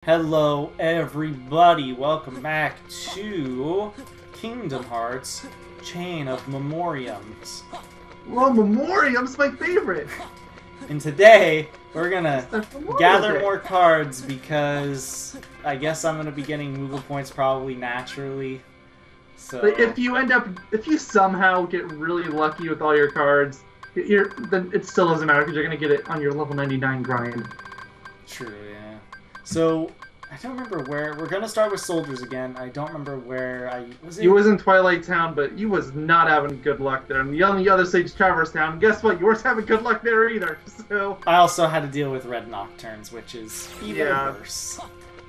Hello everybody, welcome back to Kingdom Hearts Chain of Memoriams. Well, Memoriam's my favorite! And today, we're gonna gather Day. more cards because I guess I'm gonna be getting Moogle points probably naturally. So But if you somehow get really lucky with all your cards, then it still doesn't matter because you're gonna get it on your level 99 grind. true, yeah. So I don't remember where we're gonna start with soldiers again. I don't remember where I was. You was in Twilight Town, but you was not having good luck there. And on the other side, Traverse Town. Guess what? You weren't having good luck there either. So I also had to deal with red nocturnes, which is even worse.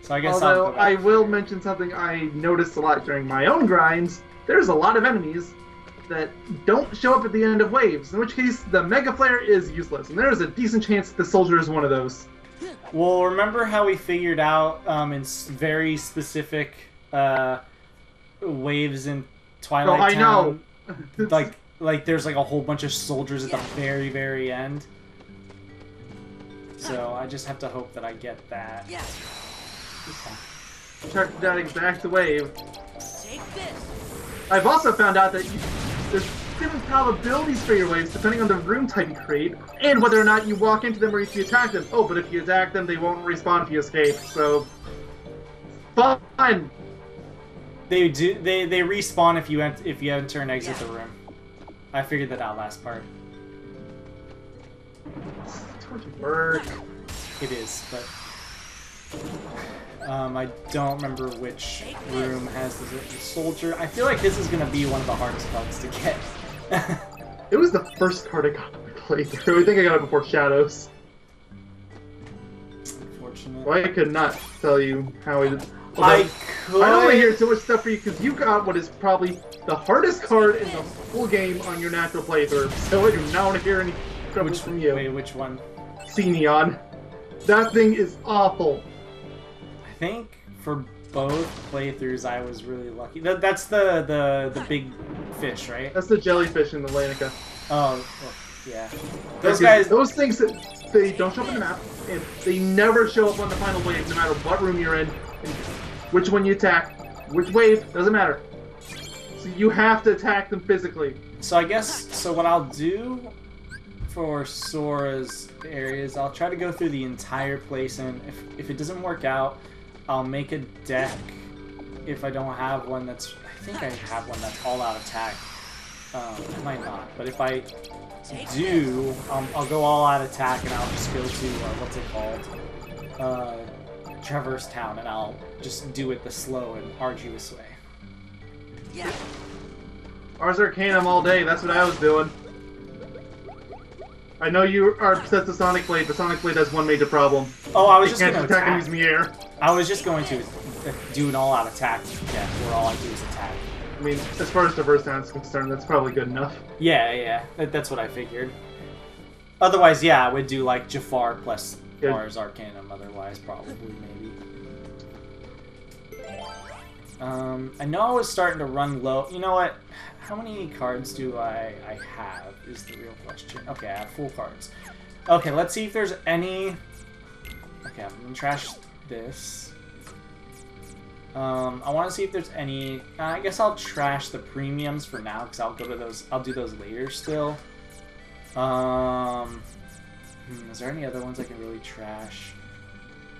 So I guess although I'll go back I will here. mention something I noticed a lot during my own grinds. There's a lot of enemies that don't show up at the end of waves, in which case the Mega Flare is useless, and there is a decent chance that the soldier is one of those. Well, remember how we figured out in very specific waves in Twilight Town? I know. like there's like a whole bunch of soldiers at the very, very end. So I just have to hope that I get that. Check that exact wave. Take this. I've also found out that there's different probabilities for your waves depending on the room type you create, and whether or not you walk into them or if you attack them. Oh, but if you attack them, they won't respawn if you escape, so... Fun! They respawn if you enter and exit the room. I figured that out last part. Bird. It is, but I don't remember which room has the soldier. I feel like this is gonna be one of the hardest bugs to get. It was the first card I got on my playthrough. I think I got it before Shadows. Unfortunate. Well, I could not tell you how it... I could. I don't want to hear too much stuff for you because you got what is probably the hardest card in the full game on your natural playthrough. So I do not want to hear any trouble from you. Wait, which one? Xenion. That thing is awful. I think for both playthroughs I was really lucky. That's the big fish, right? That's the jellyfish in the Atlantica. Oh, well, yeah. Those guys. Those things, they don't show up on the map, and they never show up on the final wave, no matter what room you're in, and which one you attack, which wave, doesn't matter. So you have to attack them physically. So I guess what I'll do for Sora's areas, I'll try to go through the entire place, and if it doesn't work out, I'll make a deck. If I don't have one that's, I think I have one that's all out attack. I might not, but if I do, I'll go all out attack, and I'll just go to what's it called, Traverse Town, and I'll just do it the slow and arduous way. Yeah. Ars Arcanum all day, that's what I was doing. I know you are obsessed with Sonic Blade, but Sonic Blade has one major problem. Oh, I was just going can't to attack attack. enemies in the air. I was just going to do an all-out attack, yeah, where all I do is attack. I mean, as far as Traverse Town is concerned, that's probably good enough. Yeah, that's what I figured. Otherwise, yeah, I would do like Jafar plus Ars Arcanum, otherwise probably, maybe. I know I was starting to run low. You know what? How many cards do I have is the real question. Okay, I have full cards. Okay, let's see if there's any... Okay, I'm gonna trash this. I want to see if there's any... I guess I'll trash the premiums for now, because I'll go to those... I'll do those later still. Is there any other ones I can really trash?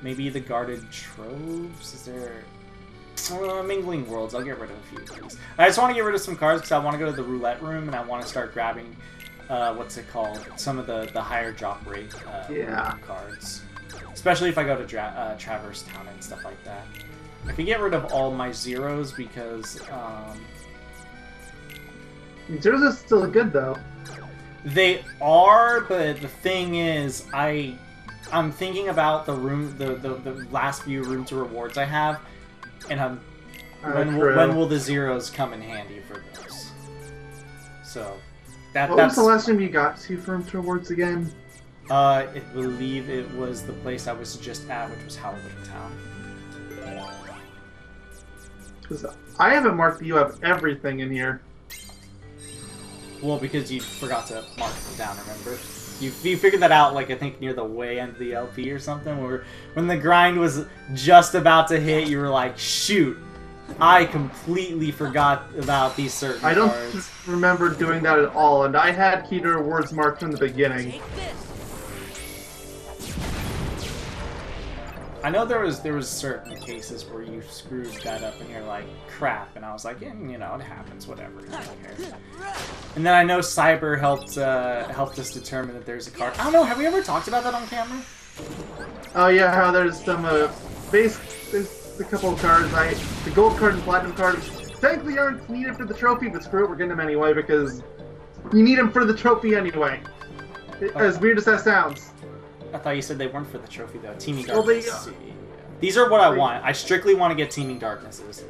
Maybe the Guarded Troves? Is there... Mingling Worlds. I'll get rid of a few of these. I just want to get rid of some cards because I want to go to the roulette room and I want to start grabbing, what's it called? Some of the higher drop rate cards. Especially if I go to Traverse Town and stuff like that. I can get rid of all my zeros because, Zeros are still good, though. They are, but the thing is, I'm thinking about the room, the last few room to rewards I have. And when will the zeros come in handy for those? So that's... What was the last time you got to Firm Rewards again? I believe it was the place I was just at, which was Halloween Town. Because I haven't marked that you have everything in here. Well, because you forgot to mark them down, remember? You figured that out, like, I think near the way end of the LP or something, where when the grind was just about to hit, you were like, shoot, I completely forgot about these certain I don't cards. remember doing that at all, and I had key to rewards marked from the beginning. Take this. I know there was certain cases where you screwed that up and you're like, crap, and I was like, you know, it happens, whatever. I don't care. And then I know Cyber helped us determine that there's a card. I don't know, have we ever talked about that on camera? Oh yeah, how there's some there's a couple of cards. The gold card and platinum card thankfully aren't needed for the trophy, but screw it, we're getting them anyway because you need them for the trophy anyway. As weird as that sounds. I thought you said they weren't for the trophy though. Teaming Well, Darkness. These are what I want. I strictly want to get Teaming Darknesses.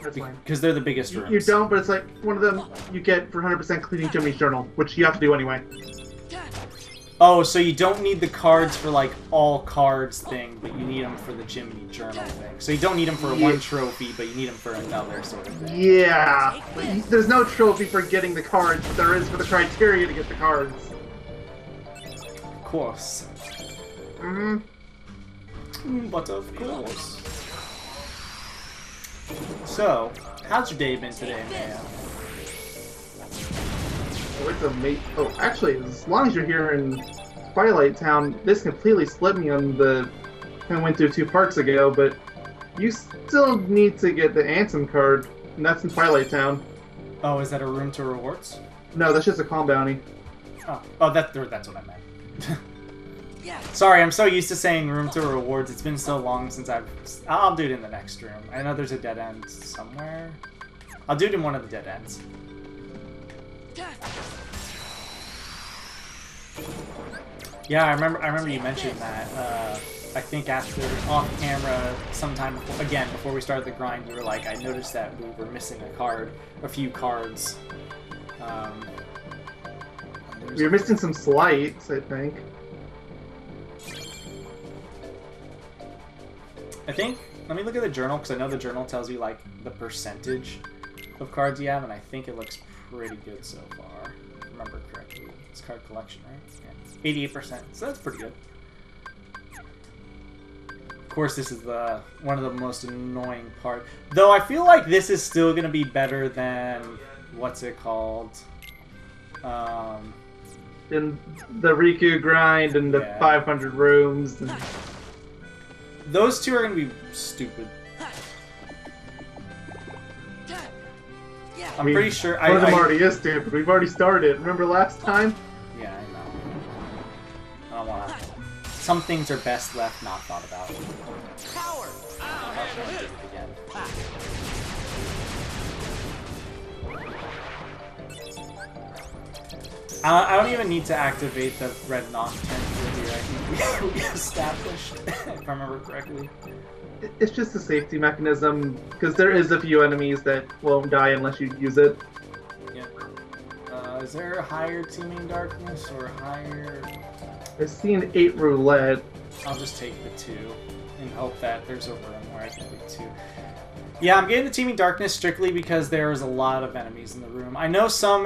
That's fine. Because they're the biggest rooms. You don't, but it's like one of them you get for 100% cleaning Jimmy's journal, which you have to do anyway. Oh, so you don't need the cards for like all cards thing, but you need them for the Jiminy Journal thing. So you don't need them for one trophy, but you need them for another sort of thing. Yeah. There's no trophy for getting the cards, but there is for the criteria to get the cards. Of course. But of course. So, how's your day been today, man? Oh, it's amazing. Oh, actually, as long as you're here in Twilight Town, this completely slipped me on the... I went through 2 parts ago, but you still need to get the Ansem card, and that's in Twilight Town. Oh, is that a room to rewards? No, that's just a calm bounty. Oh, that's what I meant. Yeah. Sorry, I'm so used to saying room to rewards. It's been so long since I'll do it in the next room. I know there's a dead end somewhere. I'll do it in one of the dead ends. Yeah, I remember you mentioned that. I think after off camera, sometime before we started the grind, you were like, I noticed that we were missing a few cards. You're missing some slights, I think. Let me look at the journal, because I know the journal tells you, like, the percentage of cards you have, and I think it looks pretty good so far. If I remember correctly. It's card collection, right? Yeah. 88%, so that's pretty good. Of course, this is one of the most annoying parts. Though I feel like this is still going to be better than, what's it called? In the Riku grind and the 500 rooms. And... Those two are going to be stupid. I'm pretty sure one of them already is stupid. We've already started. Remember last time? Yeah, I know. I don't want to. Some things are best left not thought about. Power. I'll try to do it again. I don't even need to activate the red nocturne here. I think we established, if I remember correctly. It's just a safety mechanism, because there is a few enemies that won't die unless you use it. Yeah. Is there a higher Teaming Darkness or higher... I've seen 8 roulette. I'll just take the 2 and hope that there's a room where I can do 2. Yeah, I'm getting the Teaming Darkness strictly because there's a lot of enemies in the room. I know some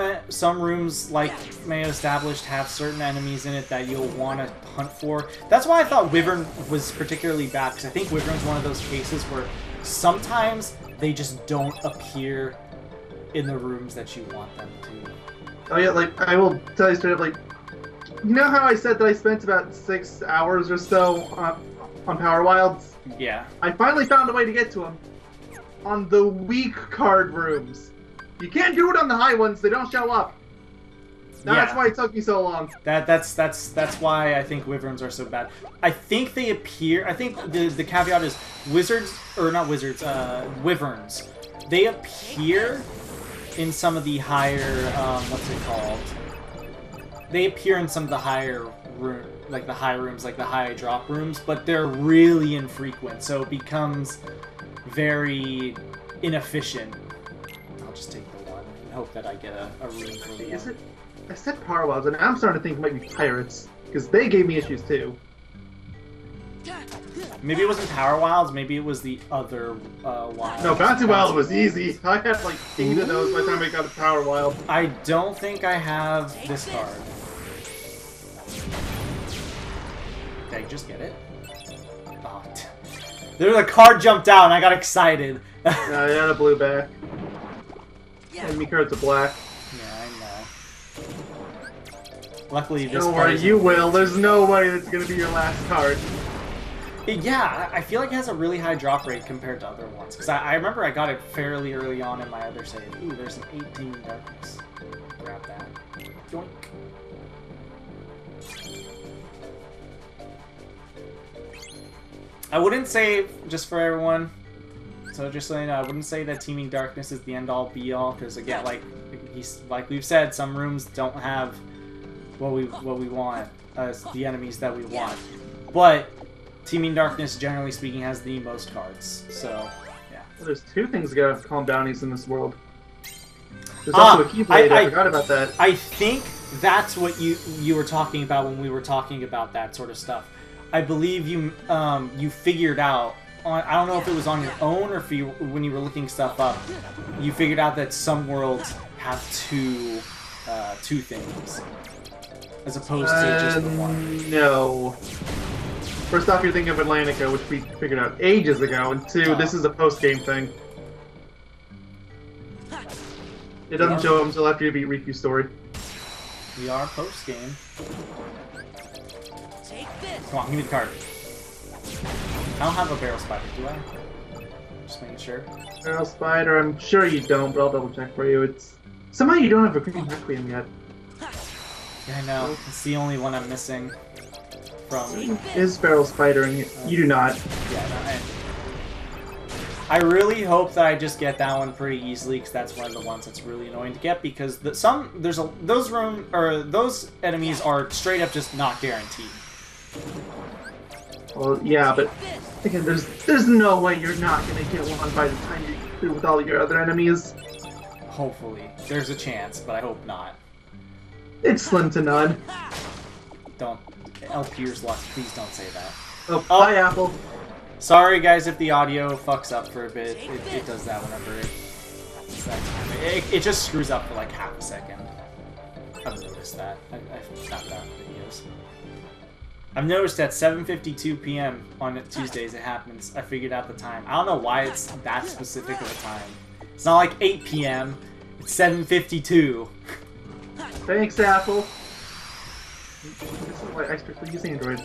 rooms, like Mayo established, have certain enemies in it that you'll want to hunt for. That's why I thought Wyvern was particularly bad, because I think Wyvern's one of those cases where sometimes they just don't appear in the rooms that you want them to. Oh yeah, like, I will tell you straight up, like, you know how I said that I spent about 6 hours or so on Power Wilds? Yeah. I finally found a way to get to them. On the weak card rooms. You can't do it on the high ones, they don't show up. That's why it took me so long. That's why I think Wyverns are so bad. I think they appear, I think the caveat is Wyverns. They appear in some of the higher, what's it called? They appear in some of the higher rooms, like the high rooms, like the high drop rooms, but they're really infrequent, so it becomes very inefficient. I'll just take the 1 and hope that I get a room for the Is it? I said Power Wilds, and I'm starting to think it might be Pirates, because they gave me issues too. Maybe it wasn't Power Wilds, maybe it was the other Wilds. No, Bounty Wild was easy. I had like 8 of those by the time I got to Power Wild. I don't think I have this card. Did I just get it? Oh, there's a card jumped out and I got excited. Yeah, the blue back. Yeah. Enemy cards are black. Yeah, I know. Luckily, this Don't worry, you will. There's no way that's gonna be your last card. Yeah, I feel like it has a really high drop rate compared to other ones. Because I remember I got it fairly early on in my other save. Ooh, there's an 18 darkness. Grab that. Yoink. I wouldn't say, just for everyone, so just so you know, I wouldn't say that Teeming Darkness is the end-all be-all, because again, like we've said, some rooms don't have what we want as the enemies that we want. But Teeming Darkness, generally speaking, has the most cards, so yeah. Well, there's two things that gotta call bounties in this world. There's also a Keyblade, I forgot about that. I think that's what you were talking about when we were talking about that sort of stuff. I believe you figured out, I don't know if it was on your own or if when you were looking stuff up, you figured out that some worlds have two things, as opposed to just the one. No. First off, you're thinking of Atlantica, which we figured out ages ago, and two, this is a post-game thing. It doesn't show them until after you beat Riku's story. We are post-game. Take this. Come on, give me the card. I don't have a barrel spider, do I? Just making sure. Barrel Spider, I'm sure you don't, but I'll double check for you. It's somehow you don't have a Green Requiem yet. Yeah, I know. It's the only one I'm missing from. Is Barrel Spider, and you do not. Yeah, no, I really hope that I just get that one pretty easily, because that's one of the ones that's really annoying to get. Because those enemies are straight up just not guaranteed. Well, yeah, but again, there's no way you're not gonna get one by the time you're through with all your other enemies. Hopefully, there's a chance, but I hope not. It's slim to none. Don't. LP's luck. Please don't say that. Oh, hi, Apple. Sorry, guys, if the audio fucks up for a bit. It does that whenever it just screws up for like half a second. I've noticed that. I've found out videos. I've noticed at 7:52 p.m. on Tuesdays it happens. I figured out the time. I don't know why it's that specific of a time. It's not like 8 p.m. It's 7:52. Thanks, Apple. This is why I strictly use Android.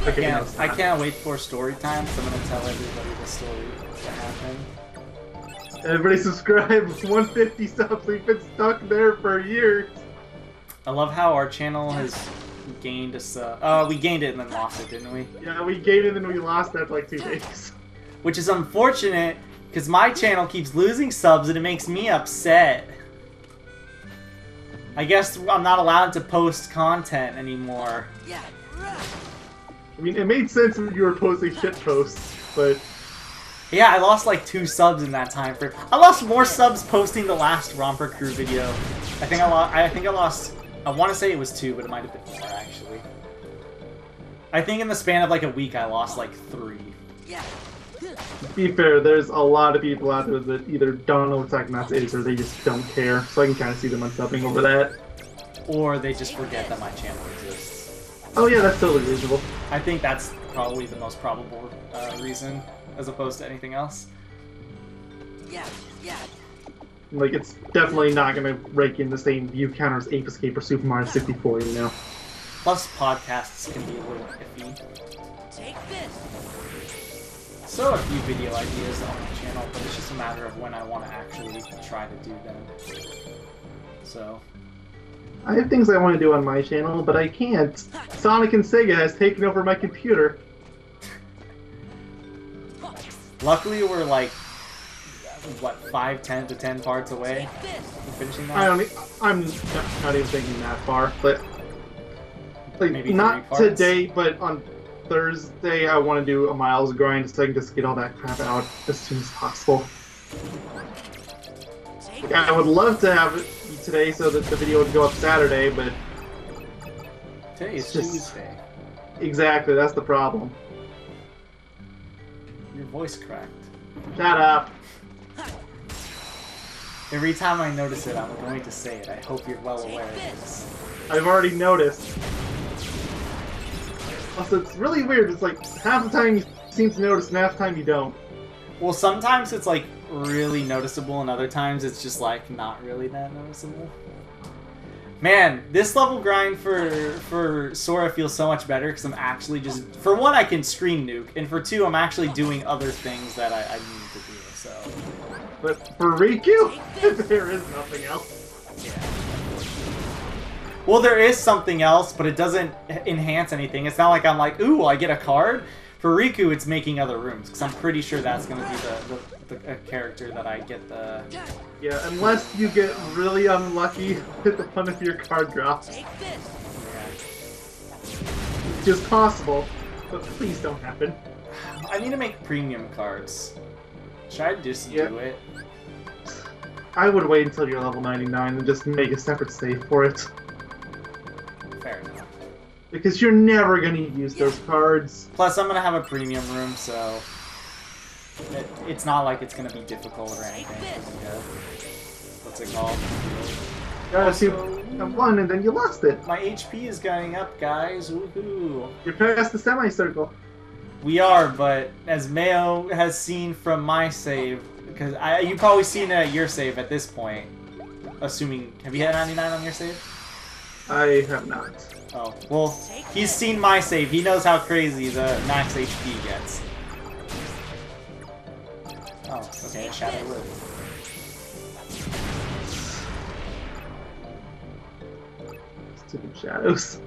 Okay, I can't wait for story time, so I'm gonna tell everybody the story that happened. Everybody subscribe. 150 subs. We've been stuck there for years. I love how our channel has gained a sub. We gained it and then lost it, didn't we? Yeah, we gained it and then we lost it after like 2 days. Which is unfortunate, because my channel keeps losing subs and it makes me upset. I guess I'm not allowed to post content anymore. Yeah. I mean, it made sense when you were posting shit posts, but... Yeah, I lost like 2 subs in that time frame. I lost more subs posting the last Romper Crew video. I think I lost... I want to say it was 2, but it might have been more, actually. I think in the span of like a week, I lost like 3. Yeah. To be fair, there's a lot of people out there that either don't know what Psychonauts is or they just don't care, so I can kind of see them unsubbing over that. Or they just forget that my channel exists. Oh yeah, that's totally reasonable. I think that's probably the most probable reason, as opposed to anything else. Yeah. Yeah. Like, it's definitely not gonna rake in the same view count as Ape Escape or Super Mario 64, you know? Plus, podcasts can be a little iffy. Take this. So a few video ideas on the channel, but it's just a matter of when I want to actually try to do them. So... I have things I want to do on my channel, but I can't. Sonic and Sega has taken over my computer. Luckily, we're like, what, 10 to 10 parts away from finishing that? I'm not even thinking that far, but... Like, Maybe not 3 parts? today, but on Thursday I want to do a Miles grind so I can just get all that crap out as soon as possible. Like, I would love to have it today so that the video would go up Saturday, but... Today is just... Tuesday. Exactly, that's the problem. Your voice cracked. Shut up. Every time I notice it, I'm going to say it. I hope you're well aware of this. I've already noticed. Also, it's really weird. It's like half the time you seem to notice, and half the time you don't. Well, sometimes it's like really noticeable, and other times it's just like not really that noticeable. Man, this level grind for Sora feels so much better because I'm actually just, for one, I can screen nuke, and for two, I'm actually doing other things that I need to do. So, but for Riku, there is nothing else. yeah. Well, there is something else, but it doesn't enhance anything. It's not like I'm like, ooh, I get a card. For Riku, it's making other rooms, because I'm pretty sure that's going to be the character that I get the... Yeah, unless you get really unlucky with one of your card drops. Take this. Which is possible, but please don't happen. I need to make premium cards. Should I just do it? I would wait until you're level 99 and just make a separate save for it. Fair enough. Because you're never going to use those cards. Plus, I'm going to have a premium room, so... It's not like it's going to be difficult or anything. What's it called? You have one and then you lost it. My HP is going up, guys. Woohoo! You're past the semicircle. We are, but as Mayo has seen from my save, because you've probably seen your save at this point. Assuming, have you had 99 on your save? I have not. Oh, well, he's seen my save. He knows how crazy the max HP gets. Oh, okay, a shadow wood. Stupid shadows.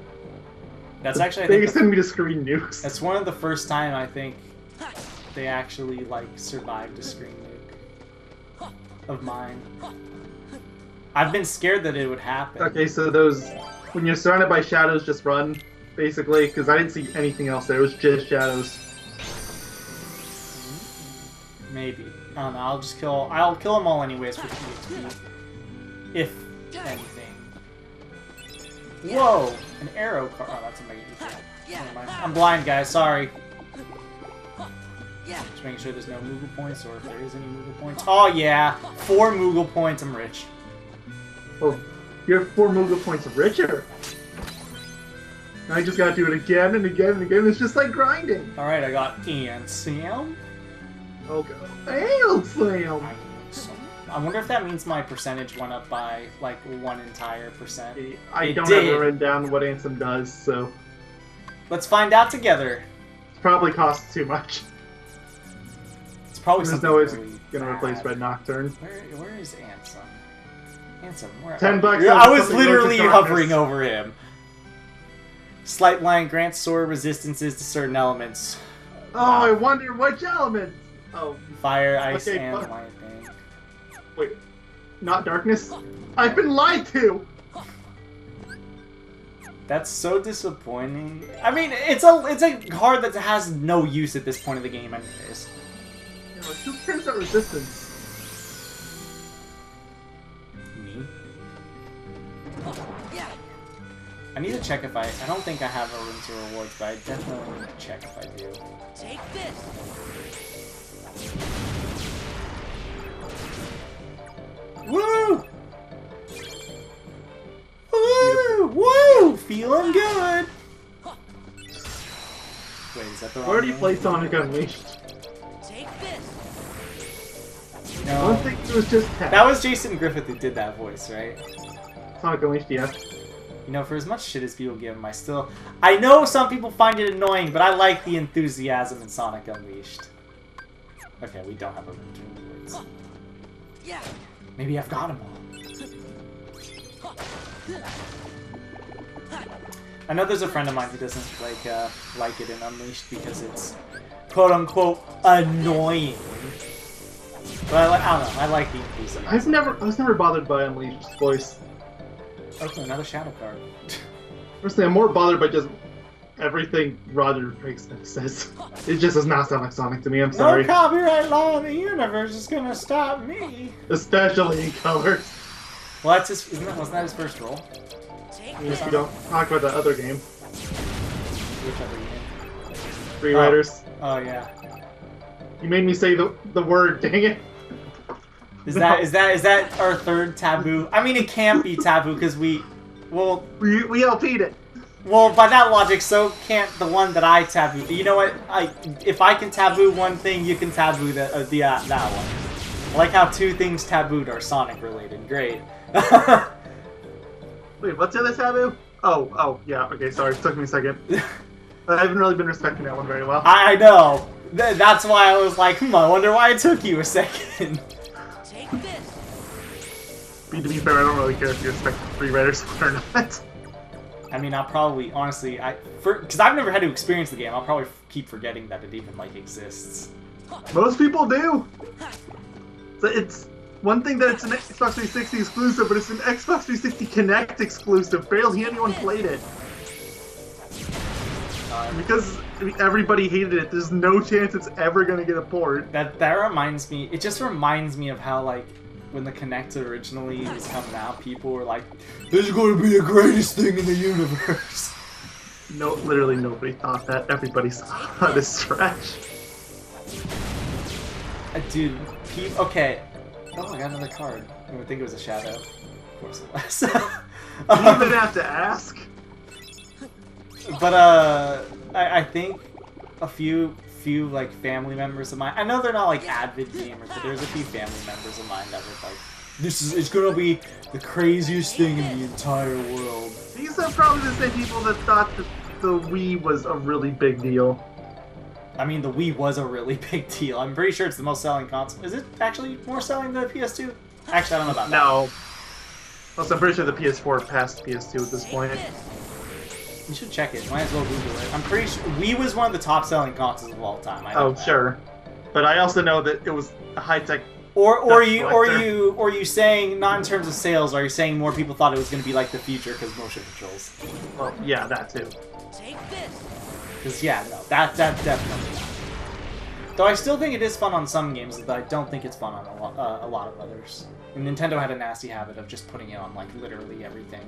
That's actually, I they think, send me to screen nukes. that's one of the first time I think they actually like survived a screen nuke of mine. I've been scared that it would happen. Okay, so those, when you're surrounded by shadows, just run, basically, because I didn't see anything else there. It was just shadows. Maybe. I don't know. I'll kill them all anyways for PHP. If anything. Whoa! An arrow card. Oh, that's a Mega Ether. Never mind. I'm blind, guys. Sorry. Just making sure there's no Moogle points, or if there is any Moogle points. Oh, yeah! 4 Moogle points. I'm rich. Oh, you're 4 Moogle points richer. I just gotta do it again and again and again. It's just like grinding. Alright, I got Ian Sam. Okay. Hail Slam! I wonder if that means my percentage went up by, like, 1 entire percent. I don't have it written down what Ansem does, so... Let's find out together. It probably costs too much. It's probably There's something no way it's really gonna bad. replace Red Nocturne. Where is Ansem? Ansem, where? $10 I was something literally goes to darkness. hovering over him. Slight line grants sword resistances to certain elements. Oh, I wonder which element! Oh, Fire, ice, Okay, and but- lightning. wait. Not darkness? I've been lied to! That's so disappointing. I mean, it's a card that has no use at this point of the game, anyways. You know, who cares about resistance? Me? I need to check if I don't think I have a room to rewards, but I definitely need to check if I do. Take this. Woo! Woo! Woo! Feeling good! Wait, is that the wrong I already name? played Sonic Unleashed. Take this. I No. don't think it was just Tap. That was Jason Griffith who did that voice, right? Sonic Unleashed, yeah. You know, for as much shit as people give him, I know some people find it annoying, but I like the enthusiasm in Sonic Unleashed. Okay, we don't have a room to rewards. Yeah. Maybe I've got them all. I know there's a friend of mine who doesn't like it in Unleashed because it's quote-unquote annoying. But I don't know, I like the enthusiasm. I was never bothered by Unleashed's voice. Okay, another shadow card. Personally, I'm more bothered by just everything Roger Craigslist says. It just does not sound like Sonic to me, I'm sorry. No copyright law in the universe is gonna stop me. Especially in colors. Well, that's his, wasn't that his first role? Take If this. you don't talk about that other game. Which other game? Free Riders. Oh yeah. You made me say the word, dang it. Is that our third taboo? I mean, it can't be taboo because we We LP'd it. Well, by that logic, so can't the one that I taboo. You know what? If I can taboo one thing, you can taboo that one. I like how two things tabooed are Sonic related. Great. Wait, what's the other taboo? Oh, yeah. Okay, sorry. It took me a second. I haven't really been respecting that one very well. I know. That's why I was like, I wonder why it took you a second. Take this. To be fair, I don't really care if you respect free riders or not. I mean, I'll probably, honestly, because I've never had to experience the game, I'll probably keep forgetting that it even, like, exists. Most people do! So it's one thing that it's an Xbox 360 exclusive, but it's an Xbox 360 Connect exclusive. Barely anyone played it. Because everybody hated it, there's no chance it's ever gonna get a port. That reminds me, it just reminds me of how, like, when the Kinect originally was coming out, people were like, this is going to be the greatest thing in the universe. No, literally nobody thought that. Everybody saw this stretch. Dude, okay. Oh, I got another card. I would think it was a shadow. Of course it was. You didn't even have to ask. But, I think a few like family members of mine. I know they're not like avid gamers, but there's a few family members of mine that were like, it's gonna be the craziest thing in the entire world. These are probably the same people that thought that the Wii was a really big deal. I mean, the Wii was a really big deal. I'm pretty sure it's the most selling console. Is it actually more selling than the PS2? Actually, I don't know about that. No. Also, I'm pretty sure the PS4 passed PS2 at this point. You should check it. Might as well Google it. I'm pretty sure Wii was one of the top selling consoles of all time. I know that. Sure. But I also know that it was a high-tech. Or you saying, not in terms of sales, are you saying more people thought it was going to be like the future because motion controls? Well, yeah, that too. Take this. Because yeah, no, that definitely not. Though I still think it is fun on some games, but I don't think it's fun on a lot of others. And Nintendo had a nasty habit of just putting it on like literally everything.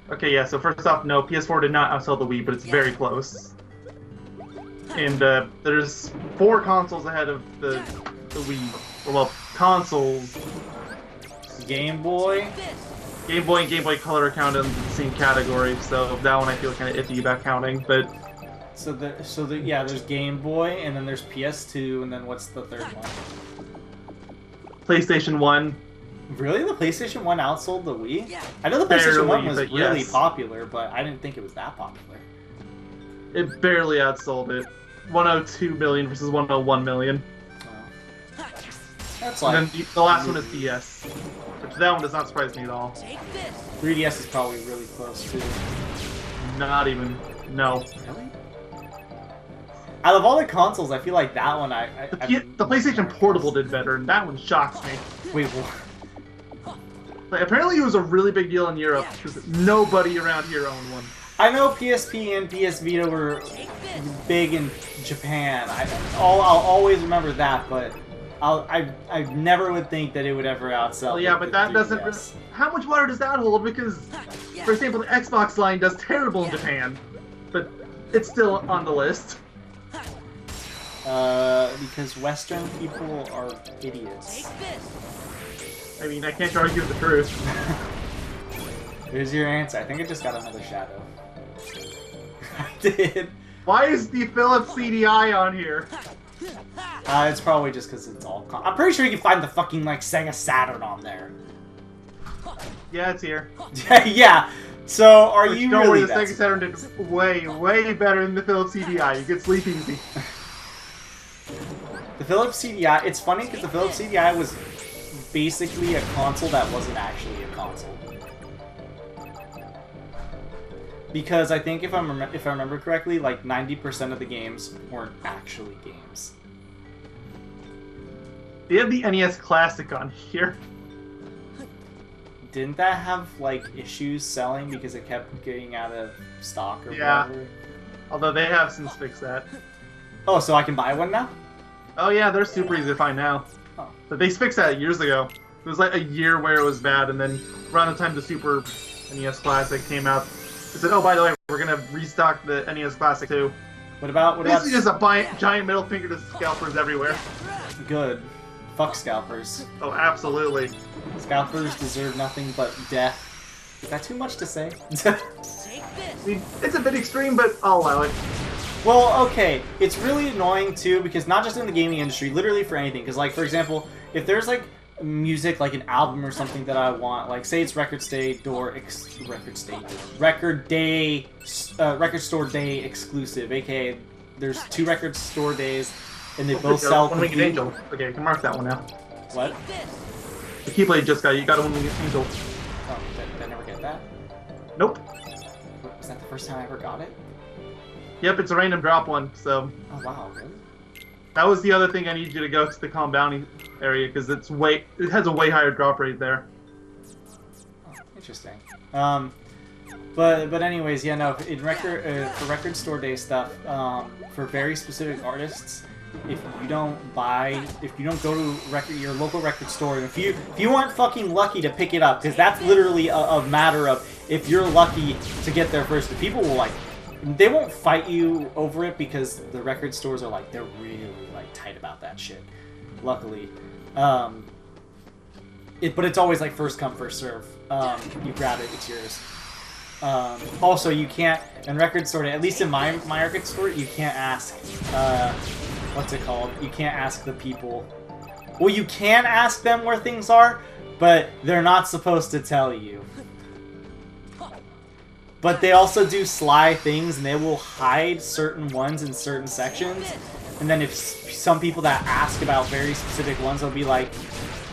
Okay, yeah, so first off, no, PS4 did not outsell the Wii, but it's very close. And there's 4 consoles ahead of the Wii. Or, well, consoles. Game Boy? Game Boy and Game Boy Color are counted in the same category, so that one I feel kind of iffy about counting, but... Yeah, there's Game Boy, and then there's PS2, and then what's the third one? PlayStation 1. Really? The PlayStation 1 outsold the Wii? Yeah. I know the PlayStation 1 was really popular, but I didn't think it was that popular. It barely outsold it. 102 million versus 101 million. Oh. That's like... And then the last one is DS. Which that one does not surprise me at all. 3DS is probably really close, too. Not even. No. Really? Out of all the consoles, I feel like that one the PlayStation Portable did better, and that one shocks me. Wait, what? Like, apparently it was a really big deal in Europe, because nobody around here owned one. I know PSP and PS Vita were big in Japan. I'll always remember that, but I never would think that it would ever outsell. Well, yeah, but that doesn't... How much water does that hold? Because, for example, the Xbox line does terrible in Japan, but it's still on the list. Because Western people are idiots. I mean, I can't argue with the truth. Here's your answer. I think I just got another shadow. I did. Why is the Philips CDI on here? It's probably just because it's all... I'm pretty sure you can find the fucking, like, Sega Saturn on there. Yeah, it's here. Yeah. So, are you don't really... Don't worry, the Sega Saturn did way, way better than the Philips CDI. You could sleep easy. The Philips CDI... It's funny because the Philips CDI was basically a console that wasn't actually a console. Because I think if I remember correctly, like 90% of the games weren't actually games. They have the NES Classic on here. Didn't that have like issues selling because it kept getting out of stock or whatever? Although they have since fixed that. Oh, so I can buy one now? Oh yeah, they're super easy to find now. Oh. But they fixed that years ago. It was like a year where it was bad, and then around the time the Super NES Classic came out, they said, "Oh, by the way, we're gonna restock the NES Classic too." What about basically just a giant middle finger to scalpers everywhere? Good. Fuck scalpers. Oh, absolutely. Scalpers deserve nothing but death. Is that too much to say? I mean, it's a bit extreme, but I'll allow it. Well, okay, it's really annoying too because not just in the gaming industry, literally for anything. Because, like, for example, if there's like music, like an album or something that I want, like say it's record store day exclusive, aka there's 2 record store days, and they both sell. One Winged Angel. Okay, I can mark that one now. What? The Keyblade just got you. You got a One Winged Angel. Oh, did I never get that? Nope. Was that the first time I ever got it? Yep, it's a random drop one. So. Oh wow, really? That was the other thing I need you to go to the Calm Bounty area because it has a way higher drop rate there. Oh, interesting. But anyways, yeah, no. In for record store day stuff, for very specific artists, if you don't go to your local record store, and if you aren't fucking lucky to pick it up, because that's literally a matter of if you're lucky to get there first, the people will like. They won't fight you over it because the record stores are like, they're really like tight about that shit. Luckily. But it's always like first come, first serve. You grab it, it's yours. Also, you can't, in record store, at least in my record store, you can't ask, what's it called? You can't ask the people. Well, you can ask them where things are, but they're not supposed to tell you. But they also do sly things, and they will hide certain ones in certain sections. And then if some people that ask about very specific ones, they'll be like,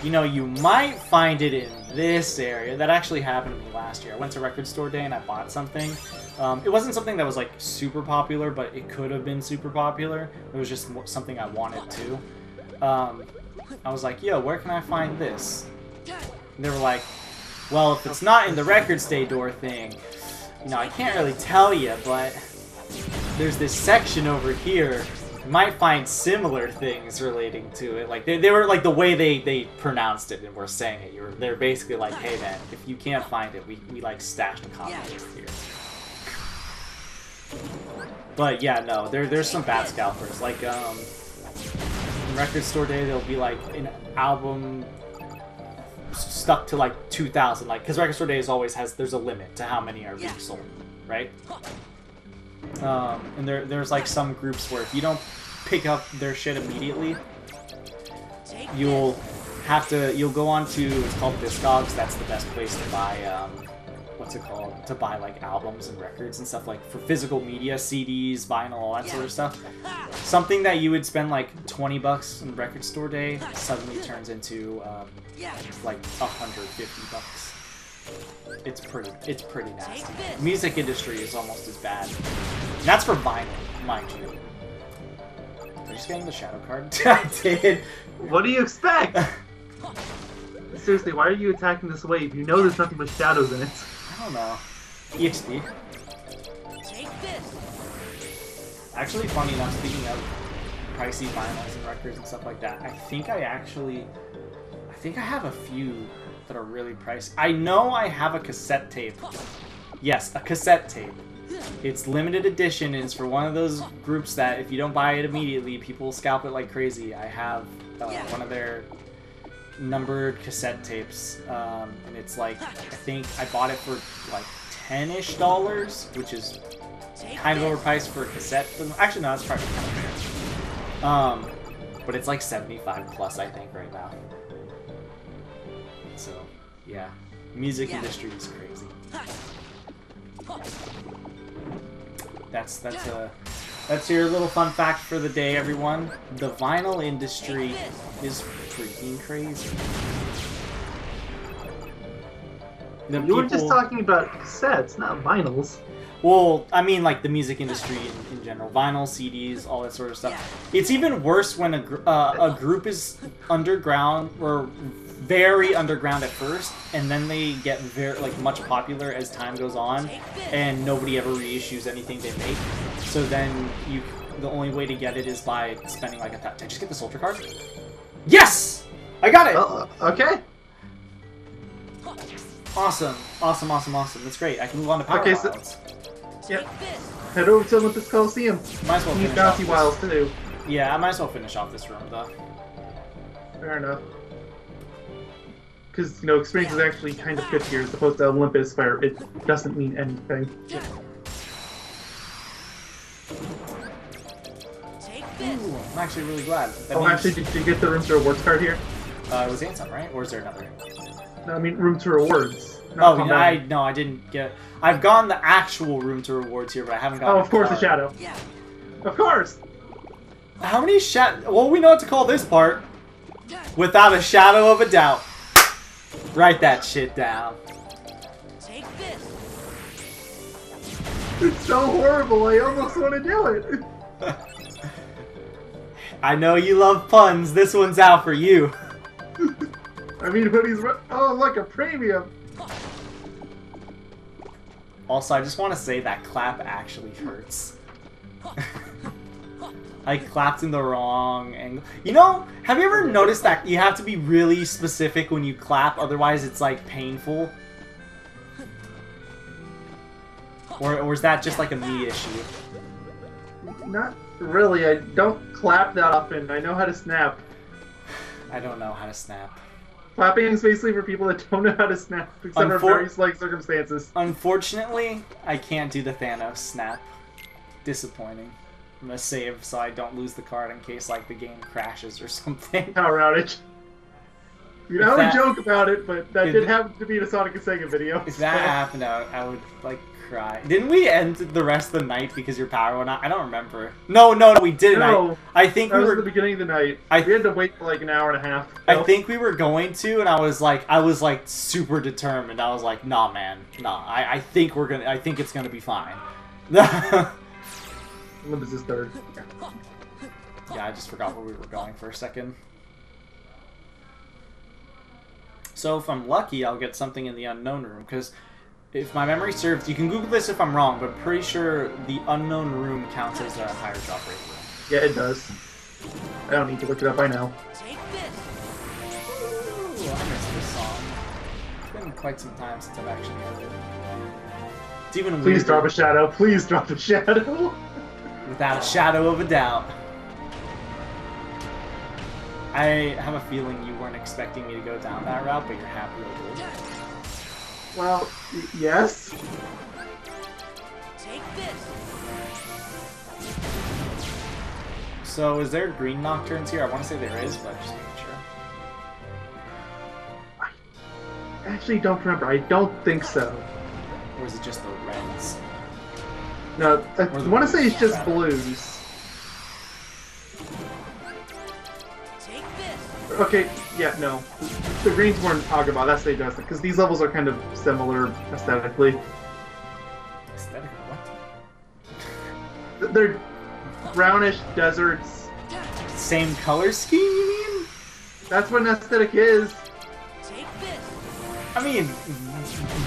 you know, you might find it in this area. That actually happened to me last year. I went to record store day and I bought something. It wasn't something that was like super popular, but it could have been super popular. It was just something I wanted to. I was like, yo, where can I find this? And they were like, well, if it's not in the record store door thing, you know, I can't really tell you, but there's this section over here. You might find similar things relating to it. Like, they were, like, the way they pronounced it and were saying it. They're basically like, hey, man, if you can't find it, we like, stashed a copy over here. But, yeah, no, there's some bad scalpers. Like, in record store day, there'll be, like, an album stuck to like 2,000, like, because record store days always there's a limit to how many are being sold, right? And there's like some groups where if you don't pick up their shit immediately, you'll go on to, it's called Discogs. That's the best place to buy what's it called, to buy like albums and records and stuff, like for physical media, CDs, vinyl, all that sort of stuff. Something that you would spend like $20 in record store day suddenly turns into like $150. It's pretty nasty. Music industry is almost as bad. And that's for vinyl, mind you. Did I just get the shadow card? I did. What do you expect? Seriously, why are you attacking this wave? You know there's nothing but shadows in it. I don't know. EXP. Take this. Actually, funny enough, speaking of pricey vinyls and records and stuff like that, I think I have a few that are really pricey. I know I have a cassette tape. Yes, a cassette tape. It's limited edition, and it's for one of those groups that if you don't buy it immediately, people scalp it like crazy. I have one of their numbered cassette tapes, and it's like, I think I bought it for like $10-ish, which is kind of overpriced for a cassette. Actually, no, that's probably kind of fair. But it's like 75 plus, I think, right now. So, yeah, music industry is crazy. That's your little fun fact for the day, everyone. The vinyl industry is freaking crazy. You were just talking about cassettes, not vinyls. Well, I mean, like the music industry in general, vinyl, CDs, all that sort of stuff. It's even worse when a group is underground or very underground at first, and then they get very much popular as time goes on, and nobody ever reissues anything they make. So then the only way to get it is by spending like did I just get the soldier card? Yes! I got it! Okay. Awesome. That's great. I can move on to Power Wilds. Yep. Head over to Olympus Coliseum. Might as well Need finish bounty off wilds too. Yeah, I might as well finish off this room though. Fair enough. Because, experience is actually kind of good here as opposed to Olympus where it doesn't mean anything. I'm actually really glad. That Oh, means, actually, did you get the room to rewards card here? it was Ansem, right? Or is there another? No, I mean room to rewards. Oh, I didn't get. I've gotten the actual room to rewards here, but I haven't gotten. Oh, of course, the shadow. Yeah. Of course. How many Well, we know what to call this part. Without a shadow of a doubt. Write that shit down. Take this. It's so horrible. I almost want to do it. I know you love puns. This one's out for you. I mean, when he's oh look, a premium. Also, I just want to say that clap actually hurts. I clapped in the wrong angle. You know, have you ever noticed that you have to be really specific when you clap, otherwise it's like painful? Or is that just like a me issue? Not really. I don't clap that often. I know how to snap. I don't know how to snap. Clapping is basically for people that don't know how to snap, except under very select circumstances. Unfortunately, I can't do the Thanos snap. Disappointing. I'm gonna save so I don't lose the card in case like the game crashes or something. Power outage. You know, I would joke about it, but that did happen to be in a Sonic and Sega video. If that happened, I would like cry. Didn't we end the rest of the night because your power went out? I don't remember. No, we didn't. No, I think that we was were at the beginning of the night. We had to wait for like an hour and a half. I think we were going to, and I was like super determined. I was like, nah, man, nah. I think it's gonna be fine. When does this start? Yeah, I just forgot where we were going for a second. So if I'm lucky, I'll get something in the unknown room, because if my memory serves, you can Google this if I'm wrong, but I'm pretty sure the unknown room counts as a higher drop rate room. Yeah, it does. I don't need to look it up, I know. Take this. Ooh, I missed this song. It's been quite some time since I've actually heard it. It's even Please weirder. drop a shadow. Please drop a shadow. Without a shadow of a doubt. I have a feeling you weren't expecting me to go down that route, but you're happy I did. Well, yes. Take this. So, is there green nocturnes here? I want to say there is, but just making sure. I actually don't remember. I don't think so. Or is it just the reds? No, I Or the want to say it's blues, just rather. blues. Take this. Okay, yeah, no. The greens weren't Agaba, that's the does because these levels are kind of similar aesthetically. Aesthetic what? They're brownish deserts. Same color scheme, you mean? That's what an aesthetic is. Take this. I mean,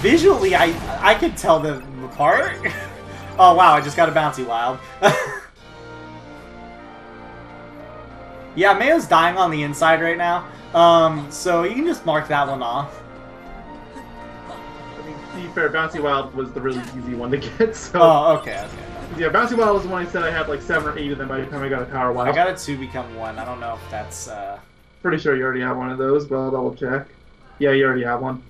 visually, I could tell them apart. Oh wow, I just got a bouncy wild. Yeah, Mayo's dying on the inside right now. So you can just mark that one off. I mean, to be fair, Bouncy Wild was the really easy one to get, so... Oh, okay. Yeah, Bouncy Wild was the one I said I had like 7 or 8 of them by the time I got a Power Wild. I got a 2 become 1. I don't know if that's, Pretty sure you already have one of those, but I'll double check. Yeah, you already have one.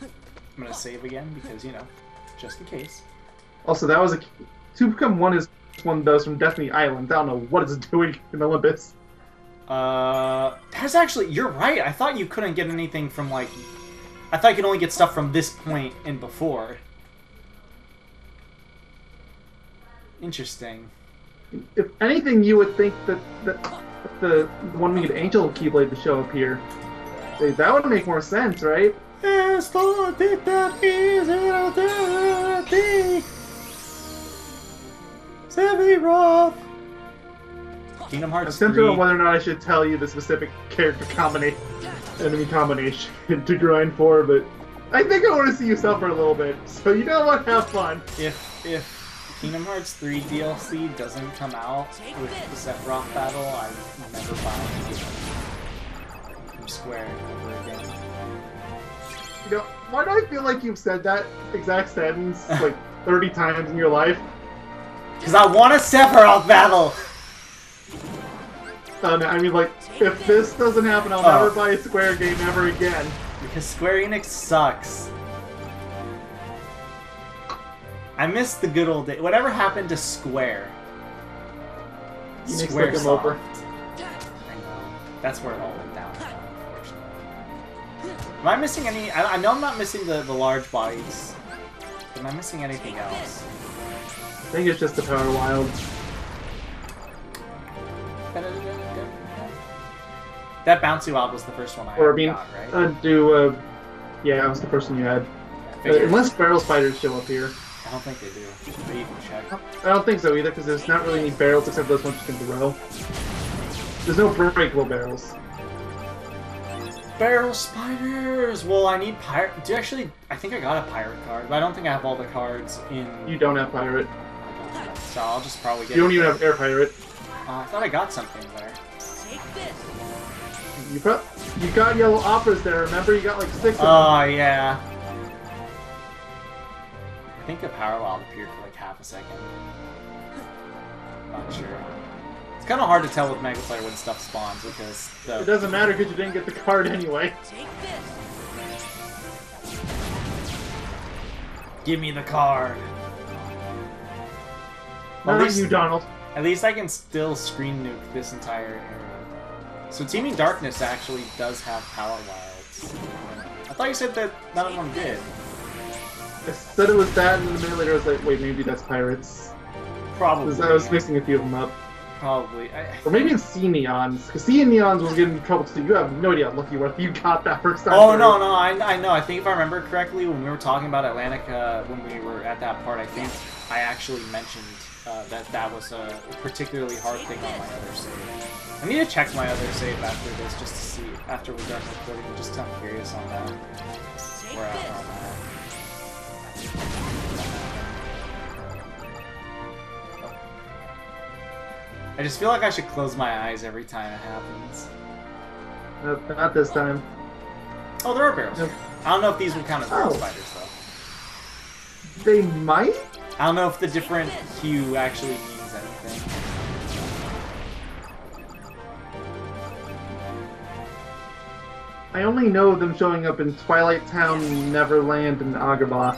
I'm gonna save again because, you know, just in case. Also, that was a... 2 become 1 is one of those from Destiny Island. I don't know what it's doing in Olympus. That's actually, you're right. I thought you couldn't get anything from, like, I thought you could only get stuff from this point and before. Interesting. If anything, you would think that the one-winged angel Keyblade to show up here. That would make more sense, right? It's not that easy to do. Sephiroth. Kingdom I'm Hearts tempted 3. on whether or not I should tell you the specific character combination, enemy combination to grind for, but I think I want to see you suffer a little bit. So you know what? Have fun. If Kingdom Hearts 3 DLC doesn't come out with the Sephiroth battle, I'm never buying a game from Square ever again. You know, why do I feel like you've said that exact sentence like 30 times in your life? Because I want a Sephiroth battle! Oh no, I mean like, if this doesn't happen, I'll never buy a Square game ever again. Because Square Enix sucks. I miss the good old days. Whatever happened to Square? Phoenix Square took him over. I know. That's where it all went down, unfortunately. Am I missing any? I know I'm not missing the large bodies. Am I missing anything else? I think it's just the Power Wild. That bouncy wild was the first one I Or I mean, got, right? yeah, that was the first one you had. Figured. Unless barrel spiders show up here. I don't think they do. But you can check. I don't think so either, because there's not really any barrels except those ones you can throw. There's no breakable barrels. Barrel spiders! Well, I need pirate. Do you actually? I think I got a pirate card, but I don't think I have all the cards in. You don't have pirate. I don't, so I'll just probably get. You don't even have air pirate. I thought I got something there. Take this. You got yellow operas there. Remember, you got like 6 of them. Oh yeah. I think a power wild appeared for like half a second. Not sure. It's kind of hard to tell with Mega Player when stuff spawns because It doesn't matter because you didn't get the card anyway. Take this. Give me the card. Not you, Donald. At least I can still screen nuke this entire area. So Teaming Darkness actually does have power wilds. I thought you said that none of them did. I said it was that, and then a minute later I was like, wait, maybe that's pirates. Probably. Because I was mixing a few of them up. Probably. Or maybe it's Sea Neons. Because Sea Neons was getting in trouble too. You have no idea how lucky you were if you got that first time. Oh, no, I know. I think if I remember correctly, when we were talking about Atlantica, when we were at that part, I think I actually mentioned that was a particularly hard thing on my other save. I need to check my other save after this, just to see, after we're done recording, just 'cause I'm curious on that. Where I'm at. I just feel like I should close my eyes every time it happens. Nope, not this time. Oh, there are barrels. Nope. I don't know if these would count as barrel Oh. spiders, though. They might? I don't know if the different hue actually means anything. I only know them showing up in Twilight Town, Neverland, and Agrabah.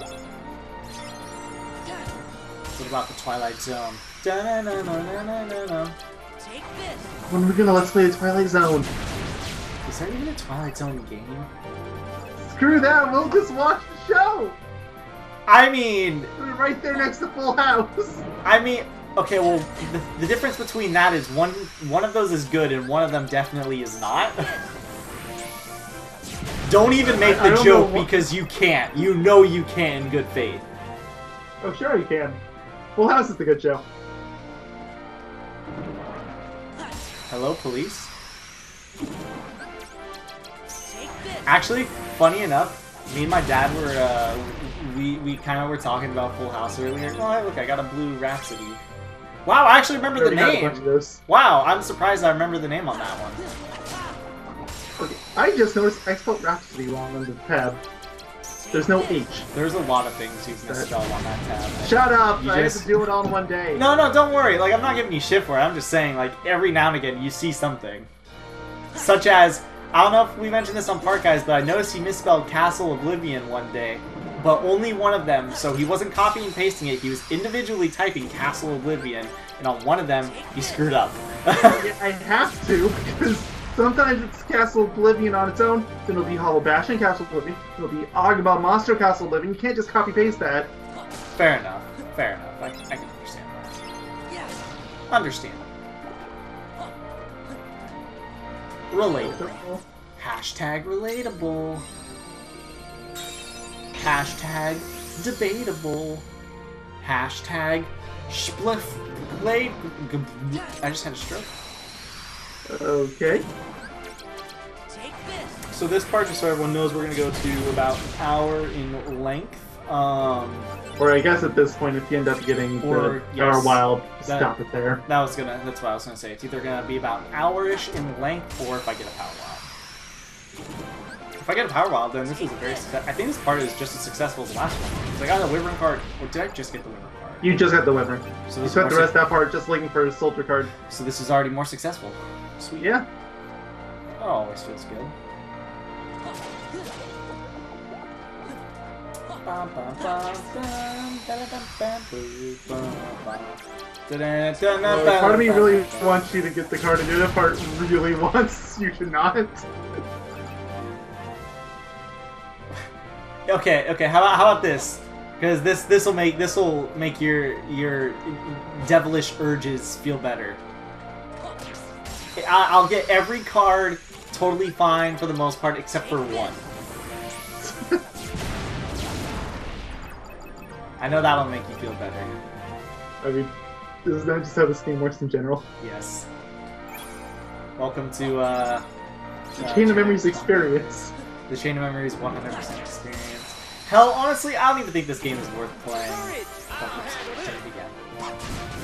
What about the Twilight Zone? Da-na-na-na-na-na-na. Take this. When are we gonna let's play the Twilight Zone? Is there even a Twilight Zone game? Screw that, we'll just watch the show! I mean, We're right there next to Full House! okay, well, the difference between that is one of those is good and one of them definitely is not. Don't even make I the don't joke know because you can't. You know you can in good faith. Oh, sure you can. Full House is the good show. Hello, police? Take this. Actually, funny enough, me and my dad were, we kind of were talking about Full House earlier. Oh, hey, look, I got a blue Rhapsody. Wow, I actually remember the Already had a bunch of name! those. Wow, I'm surprised I remember the name on that one. Okay, I just noticed I spelled Rhapsody wrong on the tab. There's no H. There's a lot of things you've misspelled on that tab. Shut up! You I just- had to do it all in one day. No, don't worry. Like, I'm not giving you shit for it. I'm just saying, like, every now and again, you see something. Such as, I don't know if we mentioned this on Park Guys, but I noticed he misspelled Castle Oblivion one day. But only one of them, so he wasn't copying and pasting it, he was individually typing Castle Oblivion, and on one of them, he screwed up. Yeah, I have to, because sometimes it's Castle Oblivion on its own, then it'll be Hollow Bastion Castle Oblivion, it'll be Agrabah Monster Castle Oblivion. You can't just copy-paste that. Fair enough. Fair enough. I can understand that. Understandable. Relatable. Hashtag relatable. Hashtag debatable. Hashtag spliff blade. I just had a stroke. Okay. Take this. So this part, just so everyone knows, we're going to go to about an hour in length. Or I guess at this point, if you end up getting Or, the Power yes, Wild, that- stop it there. That's what I was gonna say. It's either gonna be about an hour-ish in length, or if I get a power wild. If I get a power wild, then this is a very. I think this part is just as successful as the last one. Because I got a Wyvern card. Or did I just get the Wyvern card? You just got the Wyvern. So You this, spent is the more rest of that part just looking for a Soldier card. so this is already more successful. Sweet. Yeah. That always feels good. Part of me really wants you to get the card, and the other part really wants you to not. Okay, how about this? Because this will make your devilish urges feel better. I'll get every card totally fine for the most part, except for one. I know that'll make you feel better. I mean, this is not just how this game works in general. Yes. Welcome to Chain of Memories experience. the Chain of Memories 100% experience. Hell, honestly, I don't even think this game is worth playing.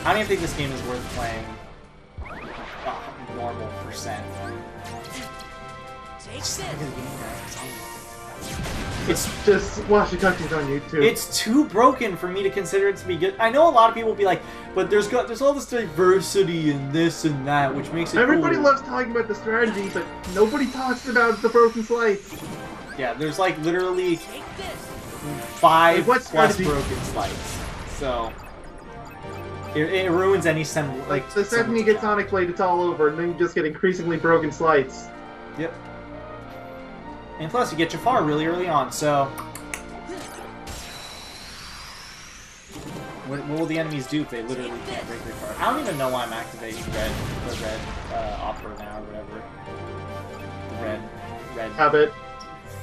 I don't even think this game is worth playing normal percent. Take this. It's just watching cutscenes on YouTube. It's too broken for me to consider it to be good. I know a lot of people will be like, but there's all this diversity and this and that, which makes it Everybody cool. loves talking about the strategy, but nobody talks about the broken slides. Yeah, there's like literally Take this. 5 Like, what plus strategy? broken slides. So it ruins any semblance. Like, the second you get Sonic Blade, it's all over, and then you just get increasingly broken slides. Yep. And plus, you get Jafar really early on, so... What will the enemies do if they literally can't break your card? I don't even know why I'm activating the red opera now, or whatever. The red... Habit.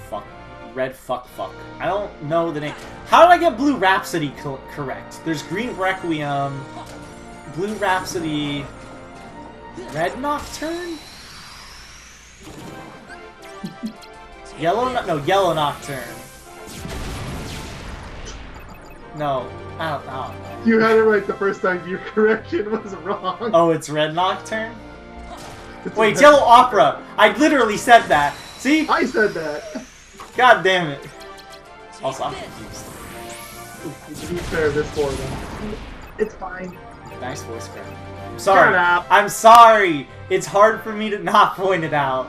Fuck. Red fuck. I don't know the name. How did I get Blue Rhapsody correct? There's Green Requiem, Blue Rhapsody, Red Nocturne? Yellow Nocturne. No, I don't know. You had it right the first time, your correction was wrong. Oh, it's Red Nocturne? Wait, it's Yellow Opera! I literally said that! See? I said that. God damn it. Take Also, I'm this. confused. To be fair, this for them. It's fine. Nice voice crack. I'm sorry. Shut up. I'm sorry! It's hard for me to not point it out.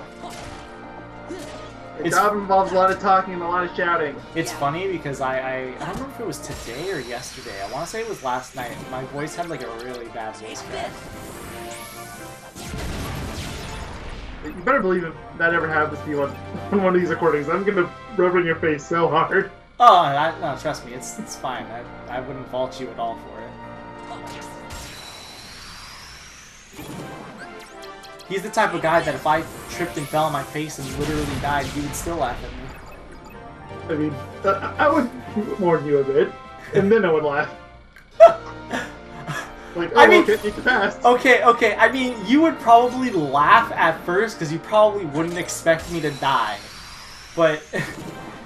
The job involves a lot of talking and a lot of shouting. It's funny because I don't remember if it was today or yesterday. I want to say it was last night. My voice had like a really bad voice crack. You better believe if that ever happens to you on one of these recordings, I'm gonna rub it in your face so hard. Oh, no, trust me, it's fine. I wouldn't fault you at all for it. He's the type of guy that if I tripped and fell on my face and literally died, he would still laugh at me. I mean, I would warn you a bit, and then I would laugh. Like, oh, I mean- okay, you passed. Okay, I mean, you would probably laugh at first because you probably wouldn't expect me to die. But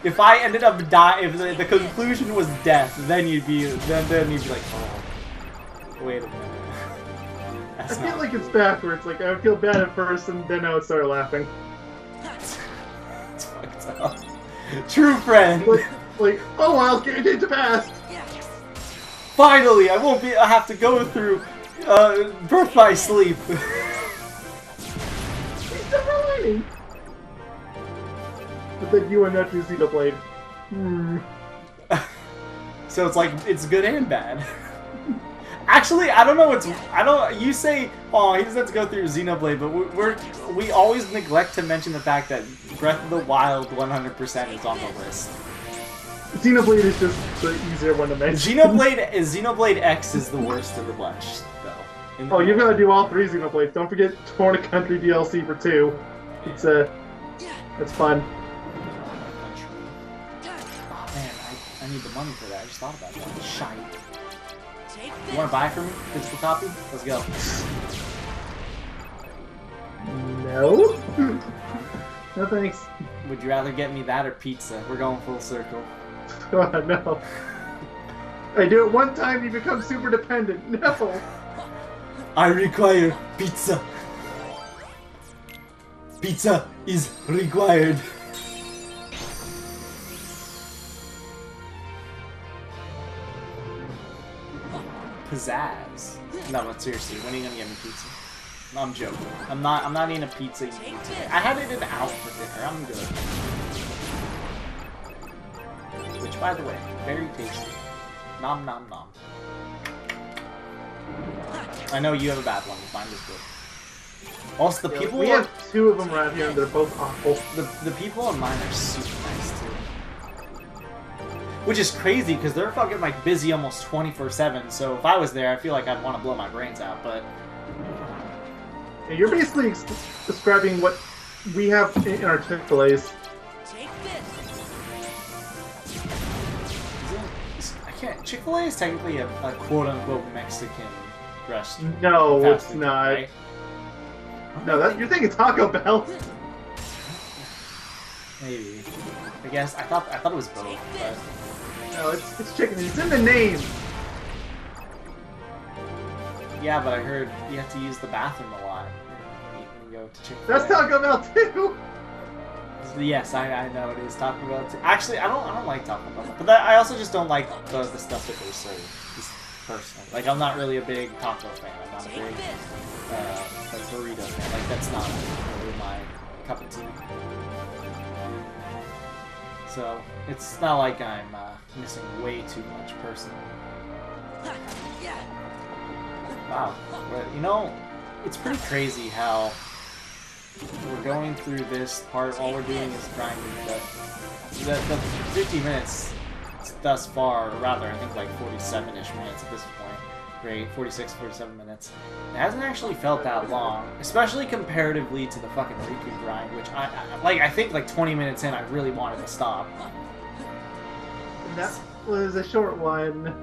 if I ended up dying, if the conclusion was death, then you'd be like, oh, wait a minute. I That's feel not... like it's backwards. Like, I would feel bad at first, and then I would start laughing. It's fucked up. True friend. Like, oh, I'll get it to pass. Finally, I won't be. I have to go through birth by sleep. It's never lining. But then you and that do Xenoblade. So it's like it's good and bad. Actually, I don't know what's. You say, oh, he doesn't have to go through Xenoblade, but we always neglect to mention the fact that Breath of the Wild 100% is on the list. Xenoblade is just the easier one to mention. Xenoblade X is the worst of the bunch, though. Oh, you've got to do all 3 Xenoblades. Don't forget Torn Country DLC for 2. It's it's fun. Oh man, I need the money for that. I just thought about that. Shite. Take You want to buy from me? Physical copy? Let's go. No? No thanks. Would you rather get me that or pizza? We're going full circle. Oh, no. I do it one time, you become super dependent. No. I require pizza. Pizza is required. Pizzazz. No, but seriously, when are you gonna get me pizza? No, I'm joking. I'm not eating a pizza today. I had it in out for dinner. I'm good. Which which, by the way, very tasty. Nom nom nom. I know you have a bad one. Mine is good. Also, the people... We have 2 of them around here, and they're both awful. The people on mine are super nice, too. Which is crazy, because they're fucking, like, busy almost 24/7, so if I was there, I feel like I'd want to blow my brains out, but... Yeah, you're basically describing what we have in our Chick-fil-A's. Take this. I can't... Chick-fil-A is technically a quote-unquote Mexican restaurant. No, fast it's food, not. right? No, you're thinking Taco Bell. Maybe. I guess I thought it was both, but No, it's chicken. It's in the name. yeah. But I heard you have to use the bathroom a lot when you go to Chick-fil-A. That's Taco Bell too. Yes, I know it is Taco Bell too. Actually, I don't like Taco Bell, but I also just don't like the stuff that they serve. Just personally, like I'm not really a big taco fan. I'm not a big like burrito fan. Like that's not really my cup of tea. So it's not like I'm missing way too much personally. Wow, but you know, it's pretty crazy how we're going through this part. All we're doing is grinding, but the 50 minutes thus far, or rather, I think like 47-ish minutes at this point. Great, 46, 47 minutes. It hasn't actually felt that long, especially comparatively to the fucking Riku grind, which I think like 20 minutes in, I really wanted to stop. That was a short one.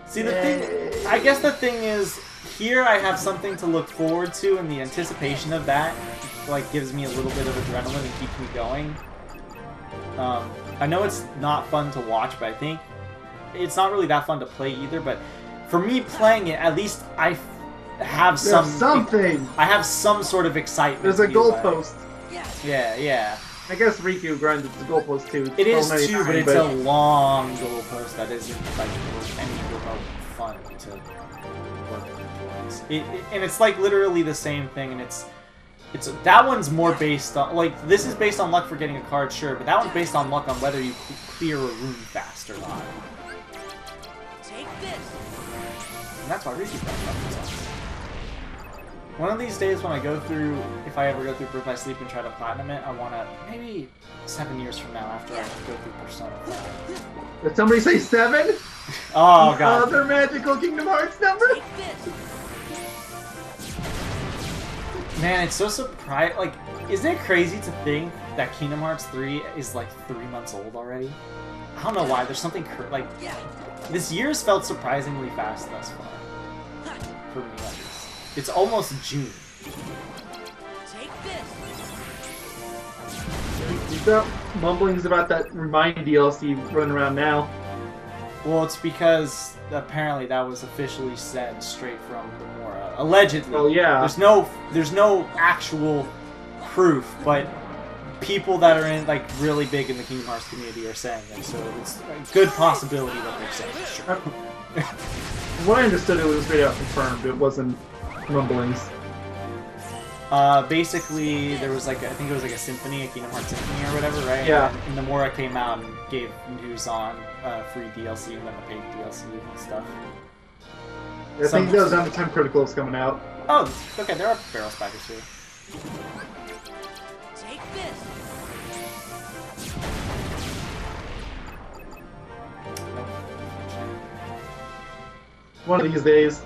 See, the thing, I guess the thing is, here I have something to look forward to, and the anticipation of that, like, gives me a little bit of adrenaline and keeps me going. I know it's not fun to watch, but I think it's not really that fun to play either, but for me playing it, at least I have something. I have some sort of excitement. There's a goalpost. Yeah. I guess Riku grinded the goalpost too. It is too, but it's a long goalpost that isn't like any remote fun to work towards. And it's like literally the same thing, and it's that one's more based on, like, this is based on luck for getting a card, sure, but that one's based on luck on whether you clear a room fast or not. Take this. And that's why Riku grinded. One of these days when I go through, if I ever go through Birth by Sleep and try to platinum it, I want to, maybe 7 years from now after I go through Persona 5. Did somebody say 7? Oh, God. Other magical Kingdom Hearts number? Take this. Man, it's so surprising. Like, isn't it crazy to think that Kingdom Hearts 3 is like 3 months old already? I don't know why. There's something like this year's felt surprisingly fast thus far. For me, at least. It's almost June. Take this. You've got mumblings about that Remind DLC running around now. Well, it's because apparently that was officially said straight from Nomura. Allegedly. Oh yeah. There's no actual proof, but people that are in, like, really big in the Kingdom Hearts community are saying it, so it's a good possibility that they're saying it. Sure. What I understood, it was straight out confirmed. It wasn't rumblings. Basically, there was like, I think it was like a symphony, a Kingdom Hearts symphony or whatever, right? Yeah. And Nomura came out and gave news on free DLC and then the paid DLC and stuff. I think that was on the time Critical's coming out. Oh, okay, there are barrel spiders here. Take this. One of these days.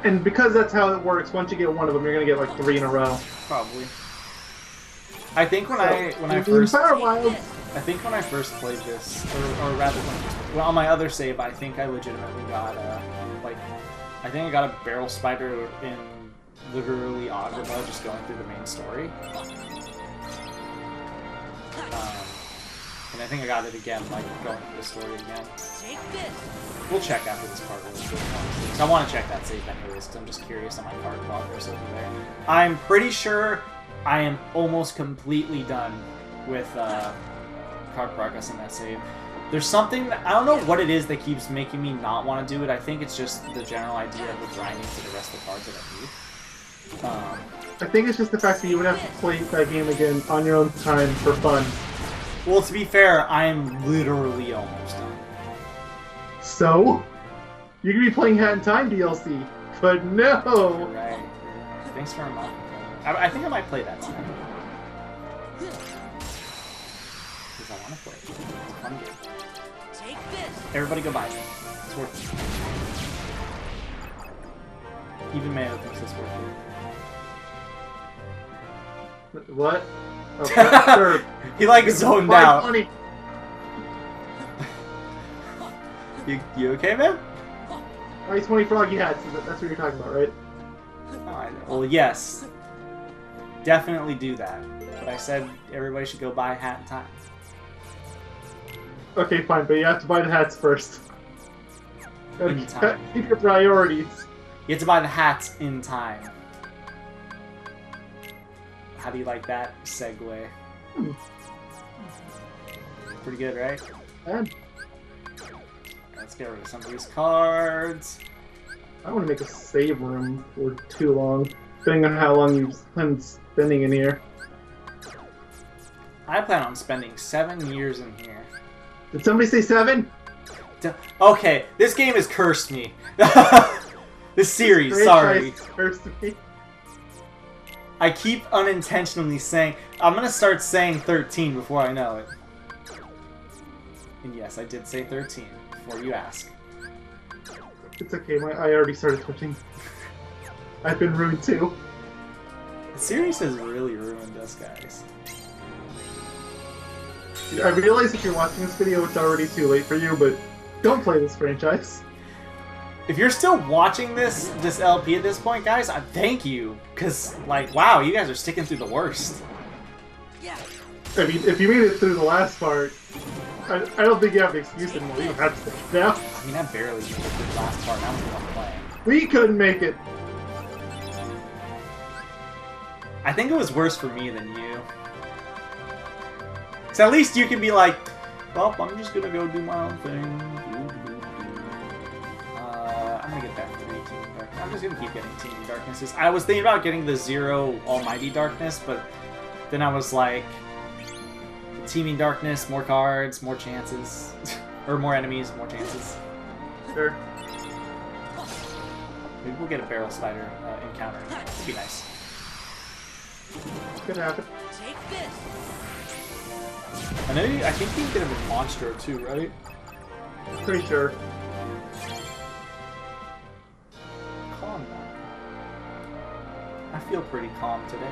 And because that's how it works, once you get one of them, you're gonna get like 3 in a row. Probably. I think when I first played this, or rather, well, on my other save, I think I legitimately got I think I got a barrel spider in literally Agrabah just going through the main story. And I think I got it again, like going through the story again. Take this. We'll check after this part really quick. Because I want to check that save anyways, because I'm just curious on my card progress over there. I'm pretty sure I am almost completely done with card progress in that save. There's something, I don't know what it is that keeps making me not want to do it. I think it's just the general idea of the grinding for the rest of the cards that I need. I think it's just the fact that you would have to play that game again on your own time for fun. Well, to be fair, I am literally almost done. So? You could be playing Hat in Time DLC, but no! Right. Thanks for reminding me. I think I might play that tonight. Because I want to play it. It's a fun game. Take this. Everybody go buy it. It's worth it. Even Mayo thinks it's worth it. What? Okay, sure. He like zoned Find out. money. You okay, man? Ice 20 froggy hats, that's what you're talking about, right? Oh, I know. Well, yes. Definitely do that. But I said everybody should go buy Hat in Time. Okay, fine, but you have to buy the hats first. In time. Keep your priorities. You have to buy the hats in time. How do you like that segue? Pretty good, right? And Let's get rid of some of these cards. I don't want to make a save room for too long, depending on how long you've been spending in here. I plan on spending 7 years in here. Did somebody say 7? Okay, this game has cursed me. This series, Franchise sorry. cursed me. I keep unintentionally saying... I'm gonna start saying 13 before I know it. And yes, I did say 13, before you ask. It's okay, I already started twitching. I've been ruined too. The series has really ruined us, guys. I realize if you're watching this video, it's already too late for you, but don't play this franchise. If you're still watching this LP at this point, guys, I thank you. Because, like, wow, you guys are sticking through the worst. Yeah. I mean, if you made it through the last part, I don't think you have an excuse anymore. You don't have to stay now. I mean, I barely made it through the last part, and I was the one playing. We couldn't make it. I think it was worse for me than you. Because at least you can be like, well, I'm just gonna go do my own thing. I'm gonna get that 3 Teeming Darkness. I'm just gonna keep getting Teeming Darknesses. I was thinking about getting the 0 Almighty Darkness, but then I was like, Teeming Darkness, more cards, more chances. Or more enemies, more chances. Sure. Maybe we'll get a Barrel Spider encounter. It'd be nice. Could happen. Take this. I think you can get a Monstro too, right? Pretty sure. Calm now. I feel pretty calm today.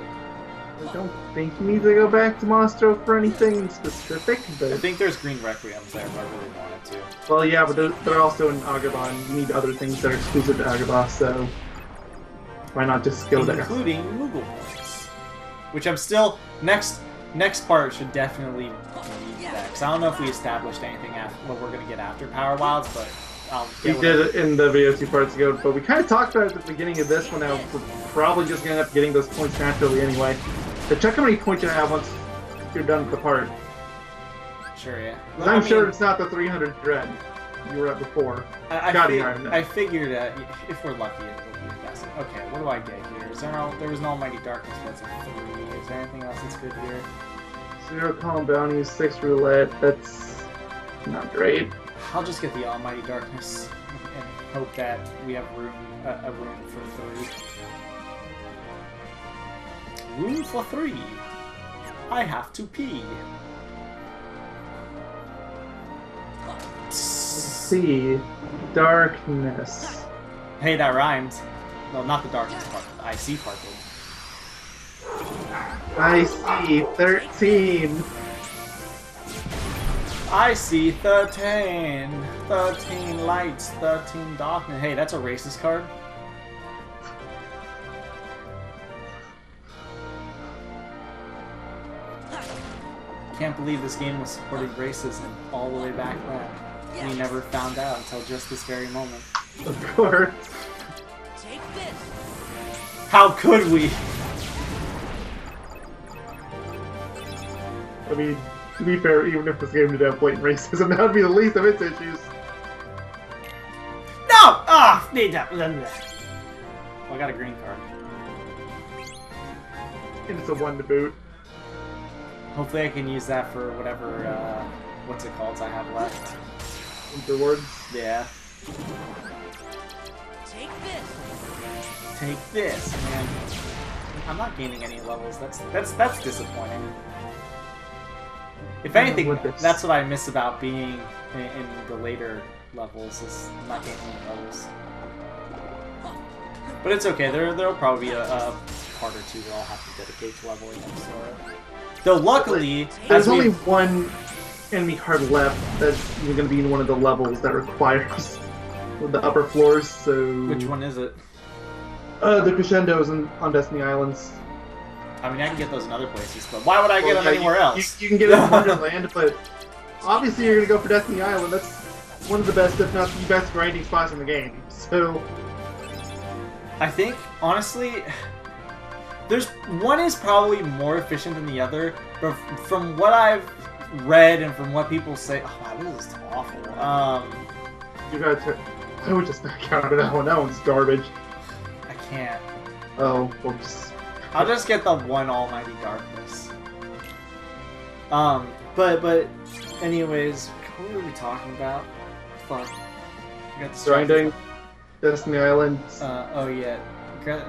I don't think you need to go back to Monstro for anything specific, I but... think there's green Requiems there if I really wanted to. Well, yeah, but they're also in Agabon. You need other things that are exclusive to Agabon, so... Why not just go there? Including Moogle points. Which I'm still... Next part should definitely be that. Because I don't know if we established anything after what we're going to get after Power Wilds, but I'll We get did it in the video 2 parts ago, but we kind of talked about it at the beginning of this one. Now we're probably just going to end up getting those points naturally anyway. So check how many points you have once you're done with the part. Sure, yeah. I'm sure it's not the 300 dread you were at before. I figured if we're lucky, it will be faster. Okay, what do I get here? There was an Almighty Darkness, that's a 3. Is there anything else that's good here? 0 column bounties, 6 roulette. That's not great. I'll just get the Almighty Darkness and hope that we have a room for 3. Room for 3. I have to pee. Let's see. Darkness. Hey, that rhymed. No, not the darkness part. The IC part did. I see 13. I see 13. 13 lights, 13 darkness. Hey, that's a racist card. Can't believe this game was supporting racism all the way back then. We never found out until just this very moment. Of course. Take this. How could we? I mean, to be fair, even if this game did have blatant racism, that would be the least of its issues. No! Ah! Need that. Well, I got a green card. And it's a 1 to boot. Hopefully I can use that for whatever, what's it called I have left. Overlords. Yeah. Take this. Take this, man. I'm not gaining any levels. That's disappointing. If anything, with this. that's what I miss about being in the later levels, is not gaining any levels. But it's okay. There'll probably be a part or two that I'll have to dedicate to leveling up Sora. Though luckily, there's only one enemy card left that's even going to be in one of the levels that requires the upper floors. So which one is it? The crescendos on Destiny Islands. I mean, I can get those in other places, but why would I get them anywhere else? You can get it in Wonderland, but obviously you're going to go for Destiny Island. That's one of the best, if not the best, grinding spots in the game. So I think, honestly, one is probably more efficient than the other, but from what I've read and from what people say, oh wow, this is awful. You gotta I would just back out of that one. That one's garbage. I can't. Oh, well, just... I'll just get the one Almighty Darkness. But anyways, what were we talking about? Fuck. I got distracted. Grinding, Destiny Islands. Oh yeah.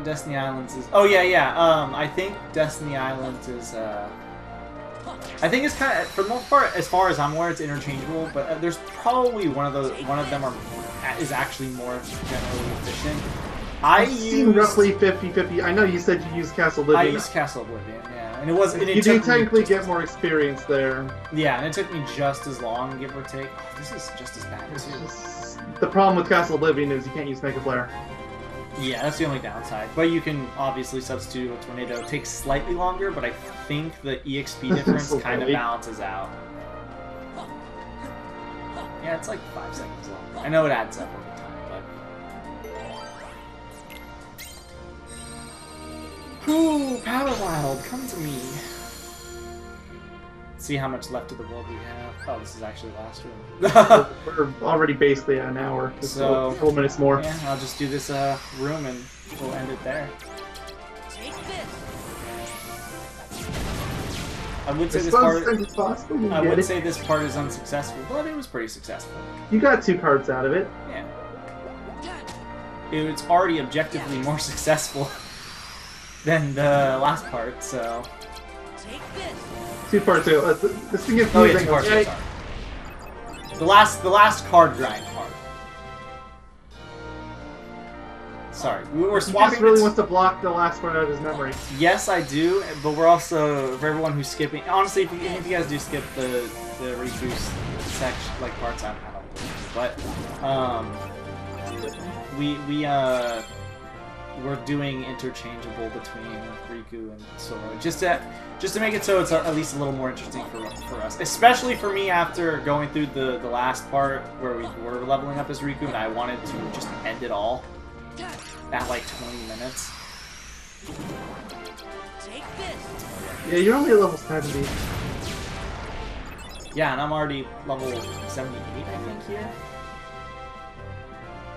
Destiny Islands is... Oh yeah, yeah. I think Destiny Islands is, I think it's kind of, for the most part, as far as I'm aware, it's interchangeable, but there's probably one of them is actually more generally efficient. I've seen roughly 50-50. I know you said you used Castle Oblivion. I used Castle Oblivion, yeah. And it was... You do technically get more experience there. Yeah, and it took me just as long, give or take. Oh, this is just as bad, too. The problem with Castle Oblivion is you can't use Mega Flare. Yeah, that's the only downside. But you can obviously substitute a Tornado. It takes slightly longer, but I think the EXP difference kind of balances out. Yeah, it's like 5 seconds long. I know it adds up over time, but... Whew, Power Wild, come to me. See how much left of the world we have. Oh, this is actually the last room. We're already basically at an hour. Just so, a couple minutes more. Yeah, I'll just do this room and we'll end it there. Take this. I would say this part. I would say this part is unsuccessful, but it was pretty successful. You got 2 cards out of it. Yeah. It's already objectively more successful than the last part, so. Take this. 2 parts. This thing is oh yeah, 2 parts. Sorry. The last card grind part. Sorry, we're swapping. He just really wants to block the last part out of his memory. Yes, I do, but we're also, for everyone who's skipping. Honestly, if you guys do skip the reboost section, like parts, I don't. But we're doing interchangeable between Riku and Sora, just to make it so it's at least a little more interesting for us, especially for me after going through the last part where we were leveling up as Riku, and I wanted to just end it all at like 20 minutes. Take this. Yeah, you're only at level 70. Yeah, and I'm already level 78, I think, here.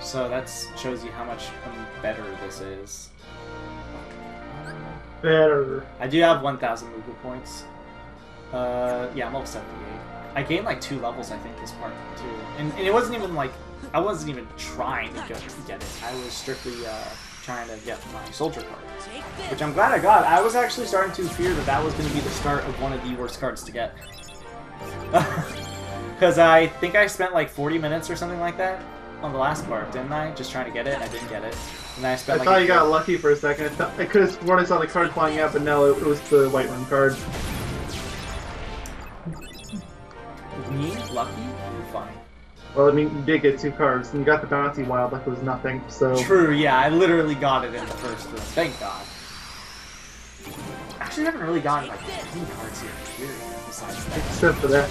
So that shows you how much better this is. Better. I do have 1,000 Mugu points. Yeah, I'm level 78. I gained like 2 levels, I think, this part too. And it wasn't even like, I wasn't even trying to get it. I was strictly trying to get my soldier card. Which I'm glad I got. I was actually starting to fear that was going to be the start of one of the worst cards to get. Because I think I spent like 40 minutes or something like that on the last part, didn't I? Just trying to get it. I didn't get it. And then I spent I thought you got lucky for a second. I could have sworn I saw the card flying out, but no, it was the Whiterun card. Me? Lucky? You're funny. Well, I mean, you did get 2 cards, and you got the Bounty Wild like it was nothing, so... True, yeah, I literally got it in the first room. Thank God. Actually, I haven't really gotten, like, any cards here, period, besides that. Except for that.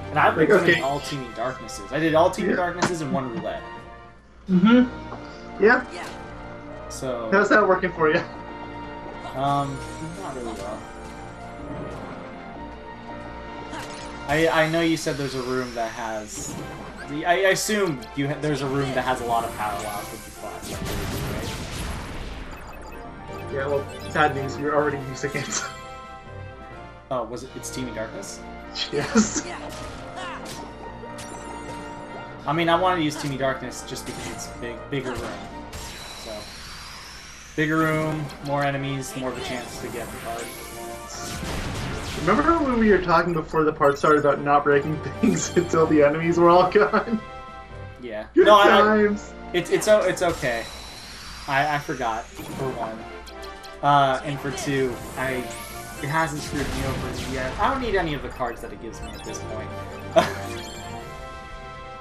And I've been doing all Teeming Darknesses. I did all Teeming Darknesses in 1 roulette. Mm-hmm. Yeah. So... How's that working for you? Not really well. I know you said there's a room that has... I assume there's a room that has a lot of power wilds with the class. Yeah, well, bad news, you're already using it. Oh, was it? It's Teamy Darkness? Yes. I mean, I wanted to use Teamy Darkness just because it's bigger room. So, bigger room, more enemies, more of a chance to get the card. Remember when we were talking before the part started about not breaking things until the enemies were all gone? Yeah. Good No, times. It's okay. I forgot, for one. And for two, it hasn't screwed me over yet. I don't need any of the cards that it gives me at this point.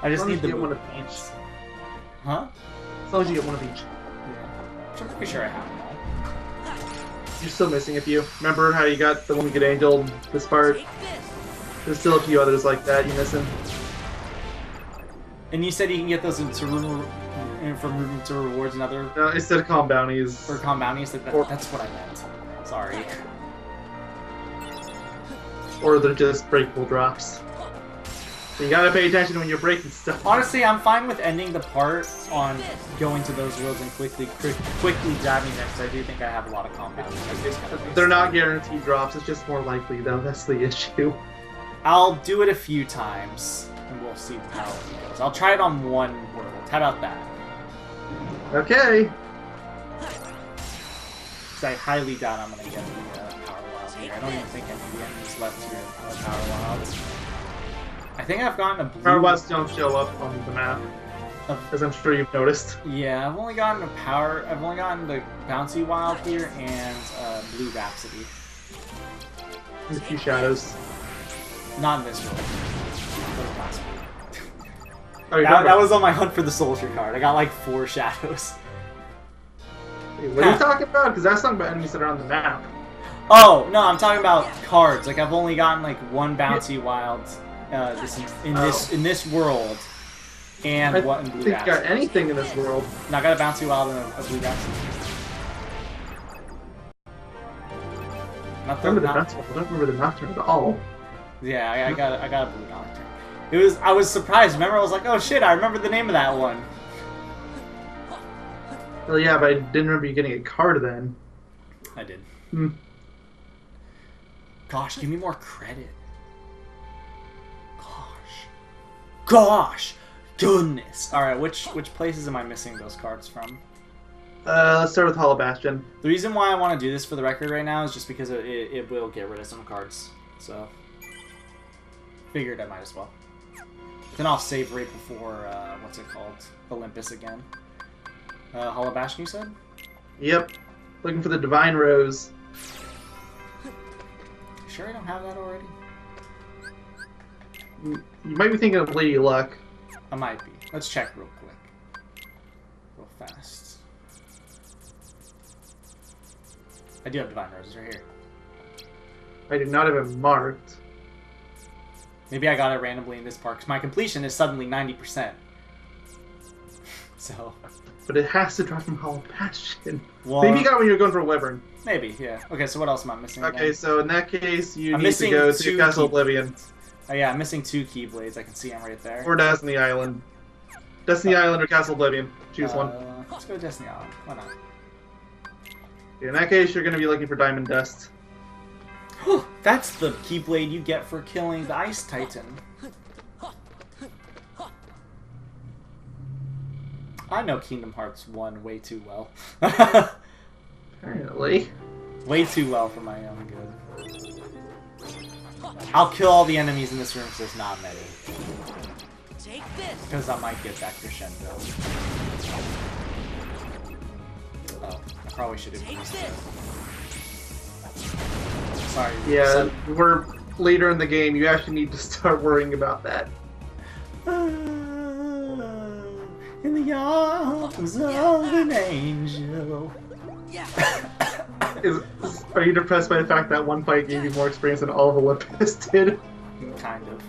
I just need the get one of each. Huh? As long as you get one of each. Yeah. Which I'm pretty sure I have them all. You're still missing a few. Remember how you got the one good angel this part? There's still a few others like that you're missing. And you said you can get those into from room to rewards and other... No, instead of calm bounties. Or calm bounties? That's what I meant. Sorry. Or they're just breakable drops. So you gotta pay attention when you're breaking stuff. Honestly, I'm fine with ending the part on going to those worlds and quickly diving them, because I do think I have a lot of calm bounties. They're not guaranteed drops, it's just more likely though, that's the issue. I'll do it a few times, and we'll see how it goes. I'll try it on one world. How about that? Okay. Because I highly doubt I'm going to get the Power Wild here. I don't even think any of the enemies left here are Power Wilds. I think I've gotten a blue... Power Wilds don't show up on the map, as I'm sure you've noticed. Yeah, I've only gotten the Bouncy Wild here and Blue Rhapsody. And a few shadows. Not in this world. Oh, that was on my hunt for the soldier card. I got like 4 shadows. Wait, what are you talking about? Because that's talking about enemies that are on the map. Oh, no, I'm talking about cards. Like, I've only gotten like 1 Bouncy Wild in this world. And what in Blue Rhapsody? I think Rhapsody. you got anything in this world. No, I got a Bouncy Wild and a Blue Rhapsody. I remember the Nocturne. I don't remember the Nocturne at all. Yeah, I got a Blue Nocturne. I was surprised. Remember, I was like, oh shit, I remember the name of that one. Well, yeah, but I didn't remember you getting a card then. I did. Hmm. Gosh, give me more credit. Gosh! Goodness! Alright, which places am I missing those cards from? Let's start with Hollow Bastion. The reason why I want to do this for the record right now is just because it will get rid of some cards. So, figured I might as well. Then I'll save right before, what's it called? Olympus again. Hollow Bastion, you said? Yep. Looking for the Divine Rose. Sure I don't have that already? You might be thinking of Lady Luck. I might be. Let's check real quick. Real fast. I do have Divine Roses right here. I did not have it marked. Maybe I got it randomly in this part, because my completion is suddenly 90%. So... But it has to drop from Hollow Bastion. Well, maybe you got it when you were going for Wyvern. Maybe, yeah. Okay, so what else am I missing Okay, again? so in that case, you I'm need to go to Castle Oblivion. Oh yeah, I'm missing 2 Keyblades. I can see them right there. Or Destiny Island. Destiny Island or Castle Oblivion. Choose one. Let's go to Destiny Island. Why not? In that case, you're going to be looking for Diamond Dust. That's the Keyblade you get for killing the Ice Titan. I know Kingdom Hearts 1 way too well. Apparently. Way too well for my own good. I'll kill all the enemies in this room because there's not many. Take this. Because I might get that crescendo. Oh, I probably should have Take used this. it. Sorry. Yeah, we're later in the game. You actually need to start worrying about that. In the arms of an angel. Yeah. Are you depressed by the fact that one fight gave you more experience than all of Olympus did? Kind of.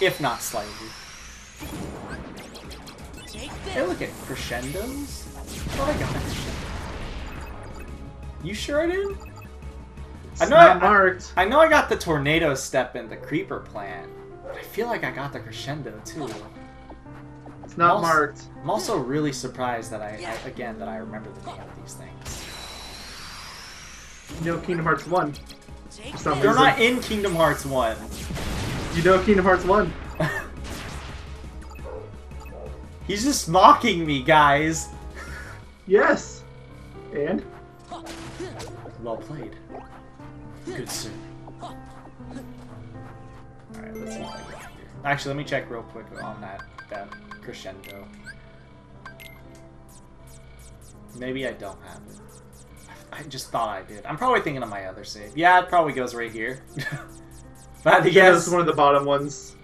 If not slightly. Take Hey, this. look at crescendos. Oh, I got a crescendo. You sure I did? It's I know not marked. I know I got the tornado step and the creeper plant, but I feel like I got the crescendo too. It's not marked. I'm also really surprised that I remember the name of these things. You know Kingdom Hearts 1. Take For some this. They're reason. not in Kingdom Hearts 1. You know Kingdom Hearts 1. He's just mocking me, guys. Yes. And? Well played. Good sir. Alright, let's see if I get here. Actually, let me check real quick on that crescendo. Maybe I don't have it. I just thought I did. I'm probably thinking of my other save. Yeah, it probably goes right here. But Yeah, yes. this is one of the bottom ones.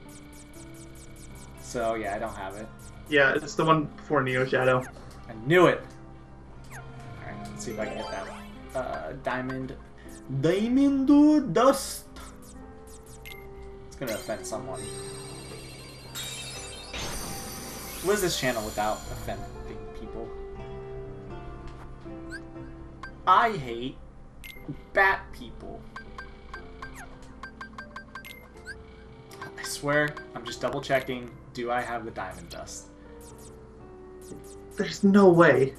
So yeah, I don't have it. Yeah, it's the one before Neo Shadow. I knew it. Alright, let's see if I can get that diamond dust. It's gonna offend someone. What is this channel without offending people? I hate bat people. I swear, I'm just double checking. Do I have the diamond dust? There's no way.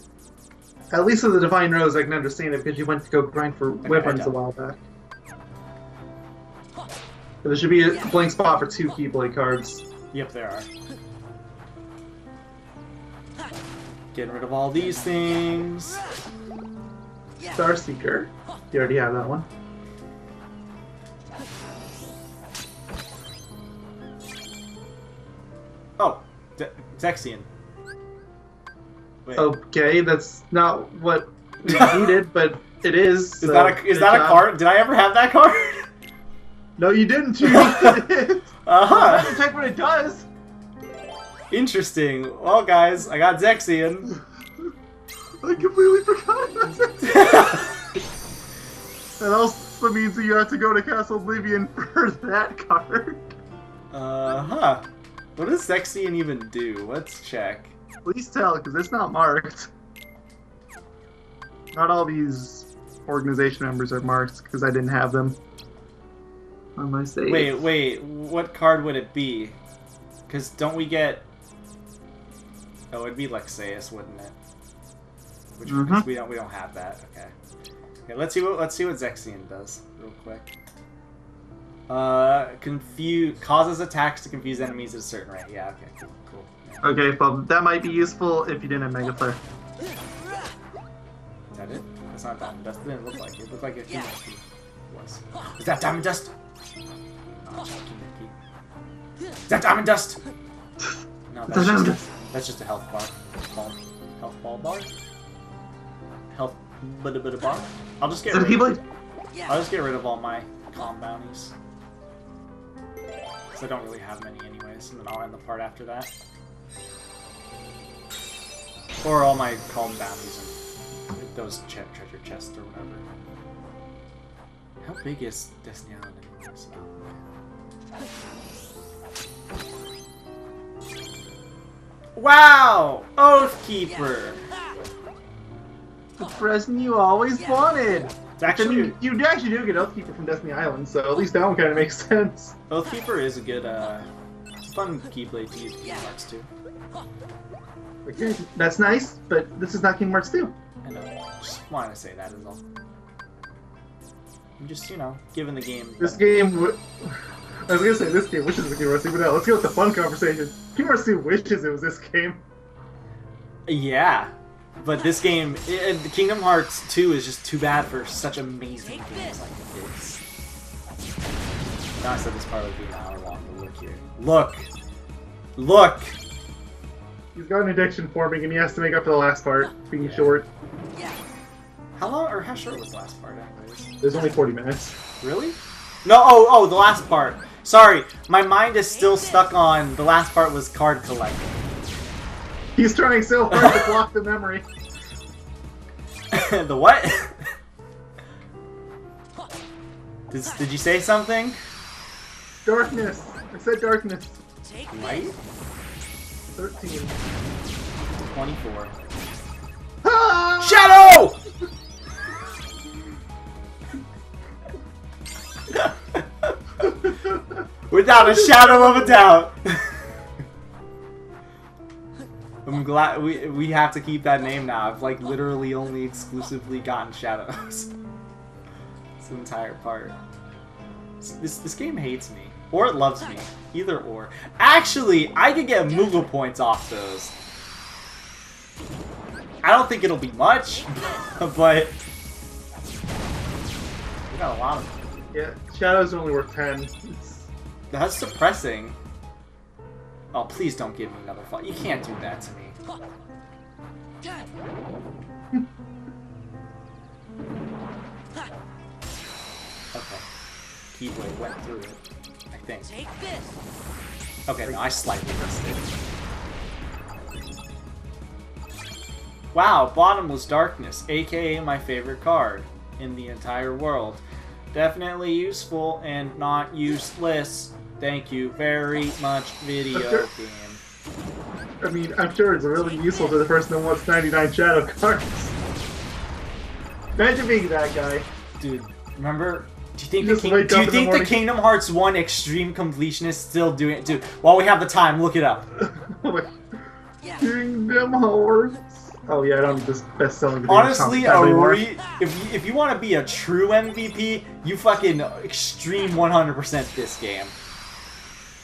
At least with the Divine Rose, I can understand it because you went to go grind for weapons a while back. But there should be a blank spot for 2 Keyblade cards. Yep, there are. Getting rid of all these things. Star Seeker. You already have that one. Oh, Zexion. Wait. Okay, that's not what we needed, but it is. Is that a card? Did I ever have that card? No, you didn't. You did. Uh-huh. Let's check what it does. Interesting. Well, guys, I got Zexion. I completely forgot about it. That also means that you have to go to Castle Oblivion for that card. Uh-huh. What does Zexion even do? Let's check. Please tell, because it's not marked. Not all these organization members are marked, because I didn't have them on my save. Wait, what card would it be? Because don't we get... Oh, it'd be Lexaeus, wouldn't it? Which because we don't have that. Okay. Okay, let's see what Zexion does real quick. Causes attacks to confuse enemies at a certain rate. Yeah, okay, cool. Yeah. Okay, well, that might be useful if you didn't have Mega Flare. Is that it? That's not Diamond Dust. It didn't look like it. It looked like it was. Is that Diamond Dust? Oh, is that Diamond Dust? No, that's just a health bar. Health ball bar? Health bit bar? I'll just get rid of all my calm bounties. Because I don't really have many anyways, and then I'll end the part after that. Or all my calm bounties and those treasure chests or whatever. How big is Destiny Island anyways? Wow! Oathkeeper! The present you always wanted! It's actually... I mean, you actually do get Oathkeeper from Destiny Island, so at least that one kind of makes sense. Oathkeeper is a good, fun Keyblade to use in Kingdom Hearts 2. Okay, that's nice, but this is not Kingdom Hearts 2. I know. Just wanted to say that is all. I'm just, giving the game... This game... I was gonna say this game wishes it was Kingdom Hearts 2, but no, let's go with the fun conversation. Kingdom Hearts 2 wishes it was this game. Yeah. But this game, Kingdom Hearts 2 is just too bad for such amazing games like it is. Now I said this part would be an hour long, but look here. Look! Look! He's got an addiction forming and he has to make up for the last part, being short. How long, or how short was the last part anyways? There's only 40 minutes. Really? No, oh, the last part. Sorry, my mind is still stuck on the last part was card collecting. He's trying so hard to block the memory. The what? Did you say something? Darkness. I said darkness. Light? 13. 24. Ah! Shadow! Without a shadow of a doubt. I'm glad we have to keep that name now. I've like literally only exclusively gotten shadows. This entire part. This game hates me. Or it loves me. Either or. Actually, I could get Moogle points off those. I don't think it'll be much, but... We got a lot of them. Yeah, Shadow's only worth 10. That's depressing. Oh, please don't give me another fight. You can't do that to me. Okay. Keyblade went through it, I think. Take this. Okay, no, I slightly missed it. Wow, Bottomless Darkness, aka my favorite card in the entire world. Definitely useful and not useless. Thank you very much, video game. I mean, I'm sure it's really useful to the person that wants 99 Shadow cards. Imagine being that guy. Dude, remember? Do you think, the Kingdom Hearts 1 Extreme Completionist still doing it? Dude, while we have the time, look it up. Kingdom Hearts. Oh yeah, I don't need this best-selling video. Honestly, if you want to be a true MVP, you fucking extreme 100% this game.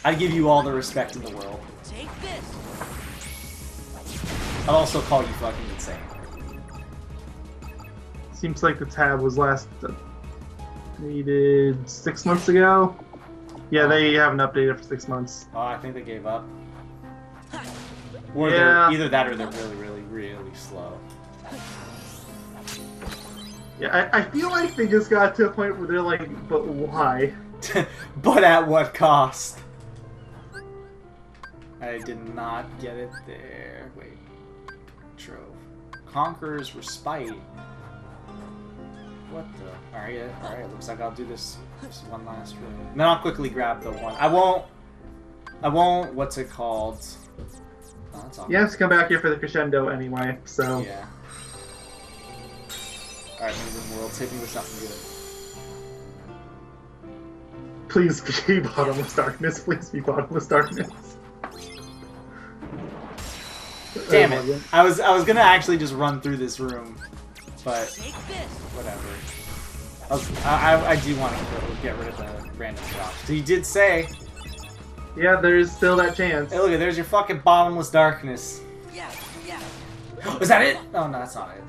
I give you all the respect in the world. Take this. I'd also call you fucking insane. Seems like the tab was last updated 6 months ago. Yeah, they haven't updated for 6 months. Oh, I think they gave up. Or Yeah. they're either that or they're really slow. Yeah, I feel like they just got to a point where they're like, but why? But at what cost? I did not get it there. Wait. Trove. Conqueror's Respite. What the? Alright, looks like I'll do this one last room. And then I'll quickly grab the one. I won't, what's it called? Oh, that's You have to come back here for the crescendo anyway, so... Yeah. Alright, Moving Worlds, hit me with something good. Please be Bottomless Darkness, please be Bottomless Darkness. Damn it! I was gonna actually just run through this room, but whatever. I do want to get rid of the random drops. So you did say. Yeah, there's still that chance. Hey, look, there's your fucking Bottomless Darkness. Yeah. Was that it? Oh no, that's not it.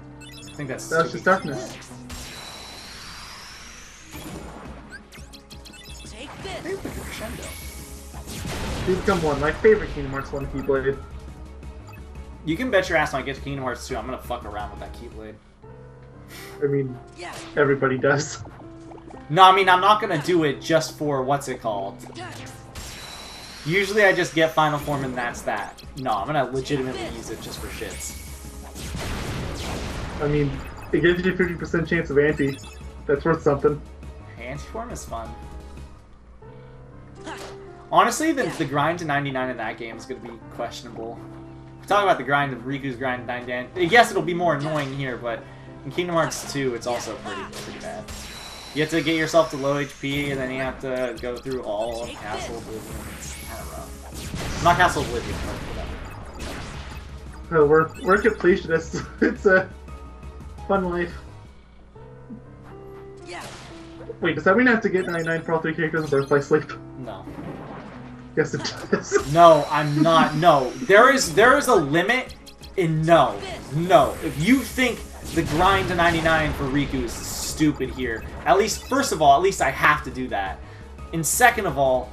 I think that's just darkness. Take this. Maybe we could crescendo. Please come one. My favorite Kingdom Hearts 1 Keyblade. You can bet your ass when I get to Kingdom Hearts 2, I'm gonna fuck around with that Keyblade. I mean, everybody does. No, I mean, I'm not gonna do it just for, what's it called? Usually I just get Final Form and that's that. No, I'm gonna legitimately use it just for shits. I mean, it gives you a 50% chance of anti. That's worth something. Anti-form is fun. Honestly, the grind to 99 in that game is gonna be questionable. Talk about the grind of Riku's grind to 99. Yes, it'll be more annoying here, but in Kingdom Hearts 2, it's also pretty bad. You have to get yourself to low HP, and then you have to go through all of Castle Oblivion. It's kind of rough. Not Castle Oblivion, but whatever. Oh, we're completionists. It's a fun life. Wait, does that mean I have to get 99 for all 3 characters in Birth by Sleep? No. Yes, it does. No, I'm not. No. There is a limit, and no. If you think the grind to 99 for Riku is stupid here, first of all, at least I have to do that. And second of all,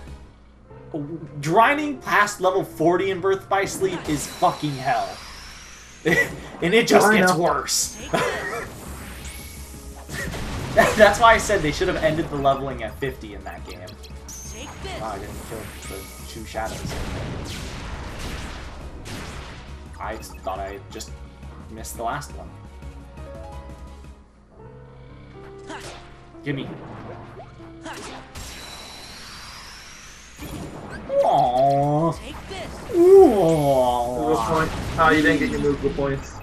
grinding past level 40 in Birth by Sleep is fucking hell. And it just gets worse. That's why I said they should have ended the leveling at 50 in that game. Wow, I didn't kill the 2 shadows. I thought I just missed the last one. Gimme. Aww. Oh, you didn't get your movable points.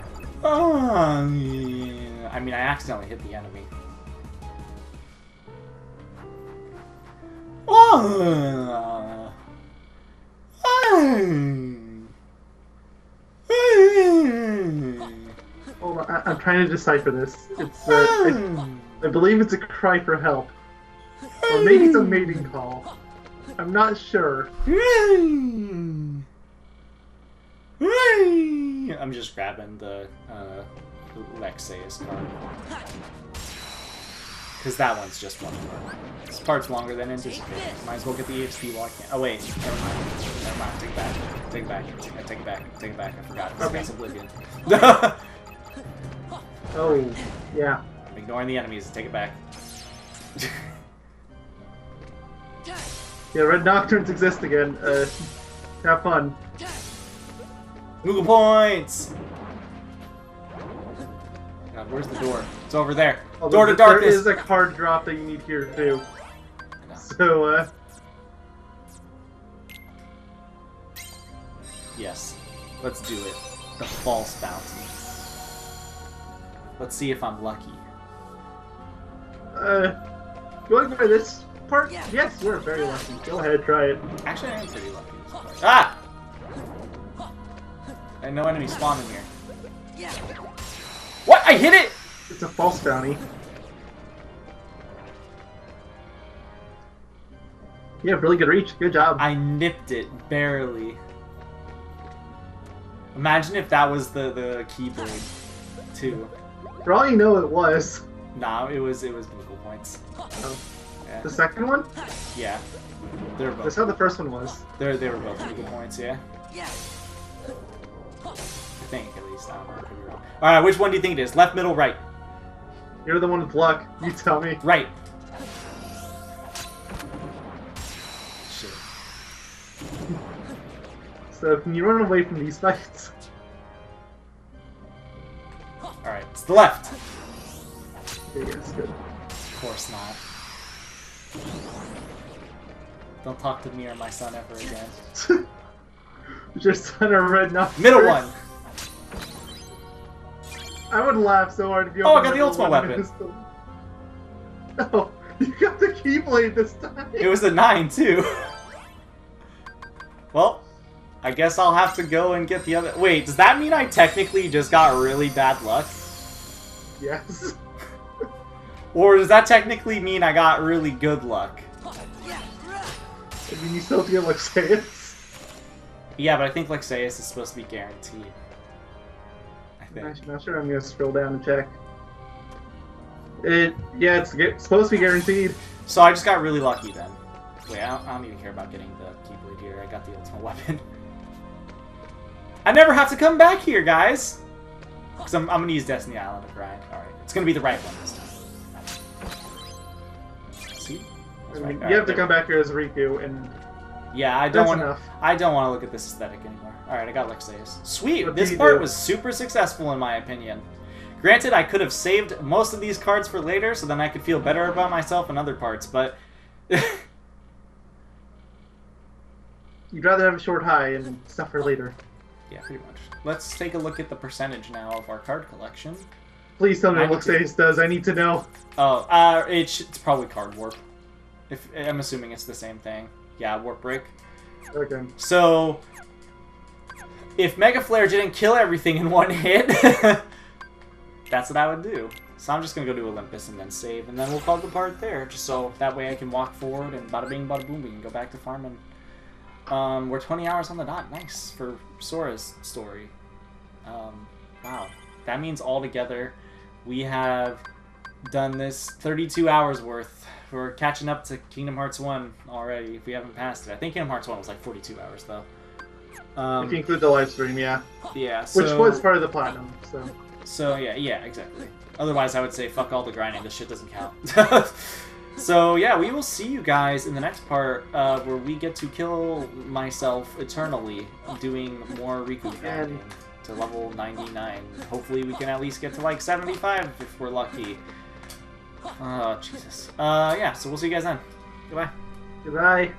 I mean, I accidentally hit the enemy. Hold on, I'm trying to decipher this. It's I believe it's a cry for help. Or maybe it's a mating call. I'm not sure. I'm just grabbing the Lexaeus card. Because that one's just one part. This part's longer than anticipated. Might as well get the EXP while I can. Oh wait, never mind. Never mind. Take it back. Take it back. I take it back. Take it back. I forgot. That's Oblivion. Oh, yeah. I'm ignoring the enemies. Take it back. Yeah, red nocturnes exist again. Have fun. Moogle points! God, where's the door? It's over there. Door to darkness! There is a card drop that you need here, too. So, yes. Let's do it. The false bounty. Let's see if I'm lucky. Going by this part? Yes, we're very lucky. Go ahead, try it. Actually, I am pretty lucky. Ah! And no enemy spawned in here. What? I hit it! It's a false bounty. You have really good reach. Good job. I nipped it, barely. Imagine if that was the Keyblade, too. For all you know, it was. Nah, it was Moogle points. Oh. Yeah. The second one? Yeah. They were both. That's how the first one was. They were both Moogle points, yeah. I think, at least. I don't know. I could be wrong. Alright, which one do you think it is? Left, middle, right? You're the one with luck. You tell me. Right. Shit. So, can you run away from these fights? Alright, it's the left. Okay, yes, good. Of course not. Don't talk to me or my son ever again. Just on a red knuckle. Middle one! I would laugh so hard if you Oh, I opened got the middle ultimate one weapon. Oh, you got the Keyblade this time. It was a 9, too. Well, I guess I'll have to go and get the other... Wait, does that mean I technically just got really bad luck? Yes. Or does that technically mean I got really good luck? I mean, you still have to get Lexaeus. Yeah, but I think Lexaeus is supposed to be guaranteed. I I'm think. actually not sure. I'm gonna scroll down and check. Yeah, it's supposed to be guaranteed. So I just got really lucky then. Wait, I don't even care about getting the Keyblade here. I got the ultimate weapon. I never have to come back here, guys! Because I'm going to use Destiny Island to grind. Alright, it's going to be the right one this time. See? I mean, you have to come back here as Riku, and yeah, I don't want to look at this aesthetic anymore. Alright, I got Lexaeus. Sweet! This part was super successful in my opinion. Granted, I could have saved most of these cards for later, so then I could feel better about myself in other parts, but... You'd rather have a short high and stuff for later. Yeah, pretty much. Let's take a look at the percentage now of our card collection. Please tell me what Lexaeus does. I need to know. Oh, it's probably card warp. I'm assuming it's the same thing. Yeah, warp break. Okay. So, if Mega Flare didn't kill everything in one hit, that's what I would do. So I'm just gonna go to Olympus and then save, and then we'll call the part there, just so that way I can walk forward and bada bing, bada boom, we can go back to farming. We're 20 hours on the dot. Nice for Sora's story. Wow. That means altogether we have done this 32 hours worth. We're catching up to Kingdom Hearts 1 already, if we haven't passed it. I think Kingdom Hearts 1 was like 42 hours, though. If you include the live stream, yeah. Yeah, so... Which was part of the platinum, so... So, yeah, exactly. Otherwise, I would say, fuck all the grinding. This shit doesn't count. So, yeah, we will see you guys in the next part where we get to kill myself eternally doing more Riku grinding to level 99. Hopefully we can at least get to, like, 75 if we're lucky. Oh, Jesus. Yeah, so we'll see you guys then. Goodbye. Goodbye.